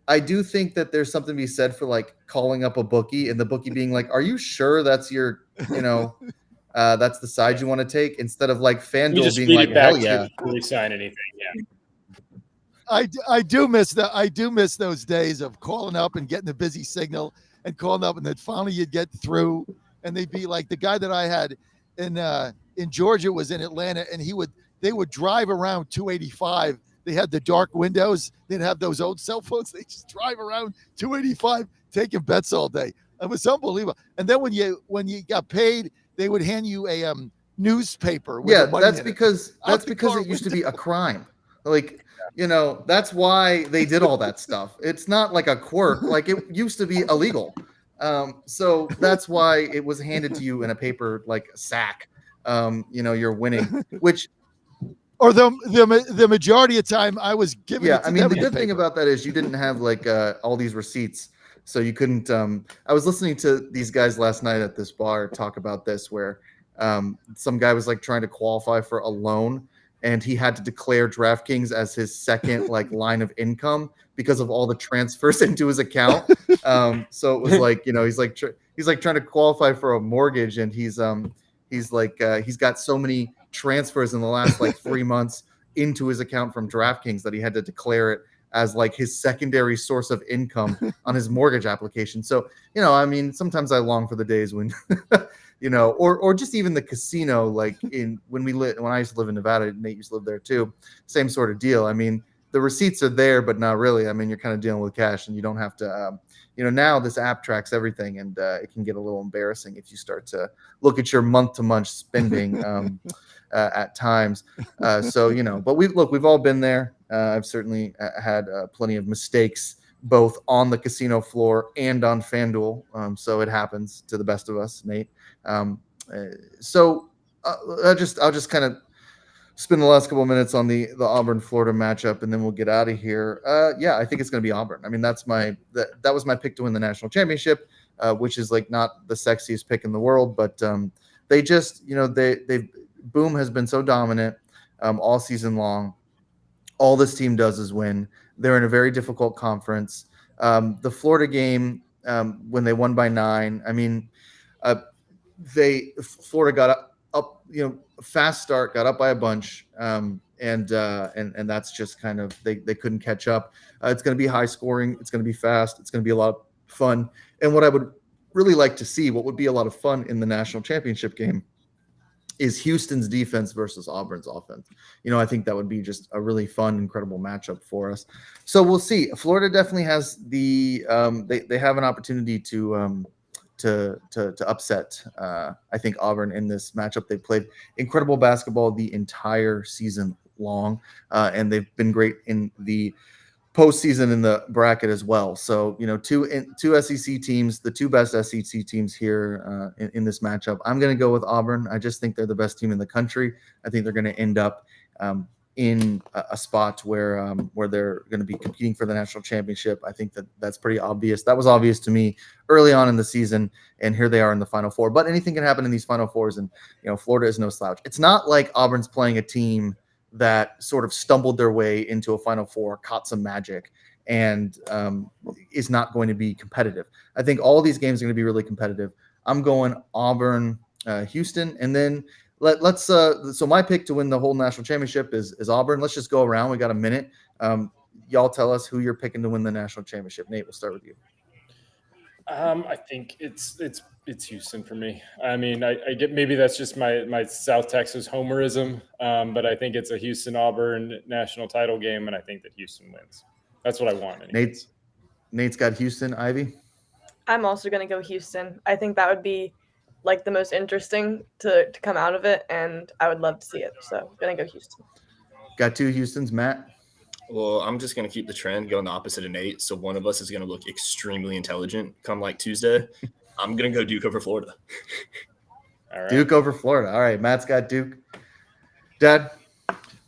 I do think that there's something to be said for calling up a bookie and the bookie being like, "Are you sure that's your, that's the side you want to take?" Instead of FanDuel being like, "Hell yeah." Before we sign anything. Yeah. I do miss those days of calling up and getting the busy signal and calling up, and then finally you'd get through, and they'd be like the guy that I had in Georgia was in Atlanta, and they would drive around 285. They had the dark windows. They didn't have those old cell phones. They just drive around 285 taking bets all day. It was unbelievable. And then when you got paid, they would hand you a newspaper. With Yeah, the money that's in because it. Out that's the because car it used to be window. a crime. Like, that's why they did all that stuff. It's not like a quirk. Like, it used to be illegal. So that's why it was handed to you in a paper like sack. You're winning, which Or the majority of time I was giving yeah, it to I mean, them the in good thing paper. about that is you didn't have like all these receipts, so you couldn't. I was listening to these guys last night at this bar talk about this, where some guy was like trying to qualify for a loan, and he had to declare DraftKings as his second like line of income because of all the transfers into his account. So it was like he's like trying to qualify for a mortgage, and he's got so many transfers in the last like 3 months into his account from DraftKings that he had to declare it as like his secondary source of income on his mortgage application. So, I mean, sometimes I long for the days when, or just even the casino, like when I used to live in Nevada, Nate used to live there too. Same sort of deal. I mean, the receipts are there, but not really. I mean, you're kind of dealing with cash, and you don't have to, now this app tracks everything, and it can get a little embarrassing if you start to look at your month-to-month spending at times. But we've all been there. I've certainly had plenty of mistakes, both on the casino floor and on FanDuel. So it happens to the best of us, Nate. I'll just kind of spend the last couple of minutes on the Auburn Florida matchup, and then we'll get out of here. I think it's going to be Auburn. I mean, that was my pick to win the national championship, which is like not the sexiest pick in the world, but they just, Boom has been so dominant all season long. All this team does is win. They're in a very difficult conference. The Florida game, when they won by 9, I mean, Florida got up, fast start, got up by a bunch, and that's just kind of they couldn't catch up. It's going to be high scoring. It's going to be fast. It's going to be a lot of fun. And what I would really like to see, what would be a lot of fun in the national championship game, is Houston's defense versus Auburn's offense. I think that would be just a really fun, incredible matchup for us. So we'll see. Florida definitely has they have an opportunity to upset, I think, Auburn in this matchup. They've played incredible basketball the entire season long, and they've been great in the postseason in the bracket as well. So, two SEC teams, the two best SEC teams here in this matchup. I'm going to go with Auburn. I just think they're the best team in the country. I think they're going to end up in a spot where they're going to be competing for the national championship. I think that's pretty obvious. That was obvious to me early on in the season, and here they are in the Final Four. But anything can happen in these Final Fours, and Florida is no slouch. It's not like Auburn's playing a team that sort of stumbled their way into a Final Four, caught some magic, and is not going to be competitive. I think all these games are going to be really competitive. I'm going Auburn, Houston, and then let's. So my pick to win the whole national championship is Auburn. Let's just go around. We got a minute. Y'all tell us who you're picking to win the national championship. Nate, we'll start with you. I think it's Houston for me. I mean, I get maybe that's just my South Texas homerism, but I think it's a Houston-Auburn national title game, and I think that Houston wins. That's what I want. Anyways. Nate's got Houston. Ivy? I'm also going to go Houston. I think that would be like the most interesting to come out of it, and I would love to see it. So I'm going to go Houston. Got 2 Houstons. Matt? Well, I'm just going to keep the trend going the opposite of Nate. So one of us is going to look extremely intelligent come like Tuesday. I'm going to go Duke over Florida. All right. Duke over Florida. All right. Matt's got Duke. Dad?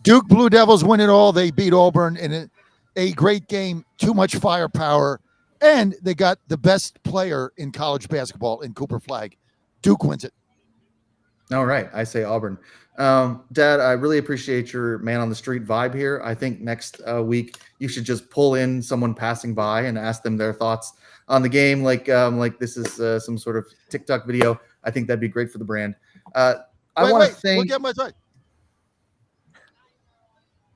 Duke Blue Devils win it all. They beat Auburn in a great game. Too much firepower. And they got the best player in college basketball in Cooper Flagg. Duke wins it. All right. I say Auburn. Dad, I really appreciate your man on the street vibe here. I think next week you should just pull in someone passing by and ask them their thoughts on the game. Like this is some sort of TikTok video. I think that'd be great for the brand. I want to thank. Look at my side.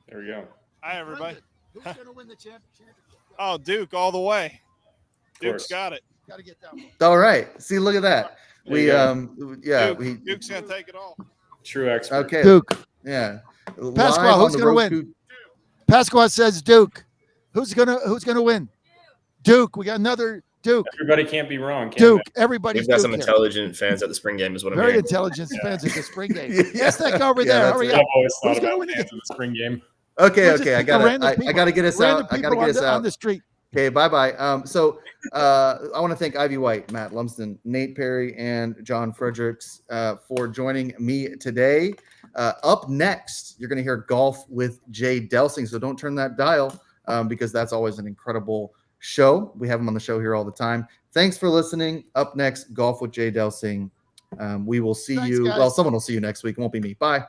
There we go. Hi, everybody. Who's going to win the championship? Oh, Duke all the way. course. Duke's got it. Got to get that one. All right. See, look at that. There you Duke's gonna take it all. True expert. Okay. Duke. Yeah. Pasquale, Live on who's the gonna win? Roku- Pasquale says Duke. Who's gonna win? Duke. We got another Duke. Everybody can't be wrong. Can Duke. We've Everybody's got Duke some here. intelligent fans at the spring game, is what I'm Very hearing. intelligent fans at the spring game. Yeah. Ask that guy over Yeah, there. that's Hurry right. up. I've always Who's thought gonna about win fans again? in the spring game. Okay. We're just Okay. I picking random gotta people. get us Random out. I gotta people get on us the- out. on the street. Okay, bye-bye. I want to thank Ivy White, Matt Lumsden, Nate Perry, and John Fredericks for joining me today. Up next, you're going to hear Golf with Jay Delsing, so don't turn that dial because that's always an incredible show. We have him on the show here all the time. Thanks for listening. Up next, Golf with Jay Delsing. We will see Thanks, you. guys. Well, someone will see you next week. It won't be me. Bye.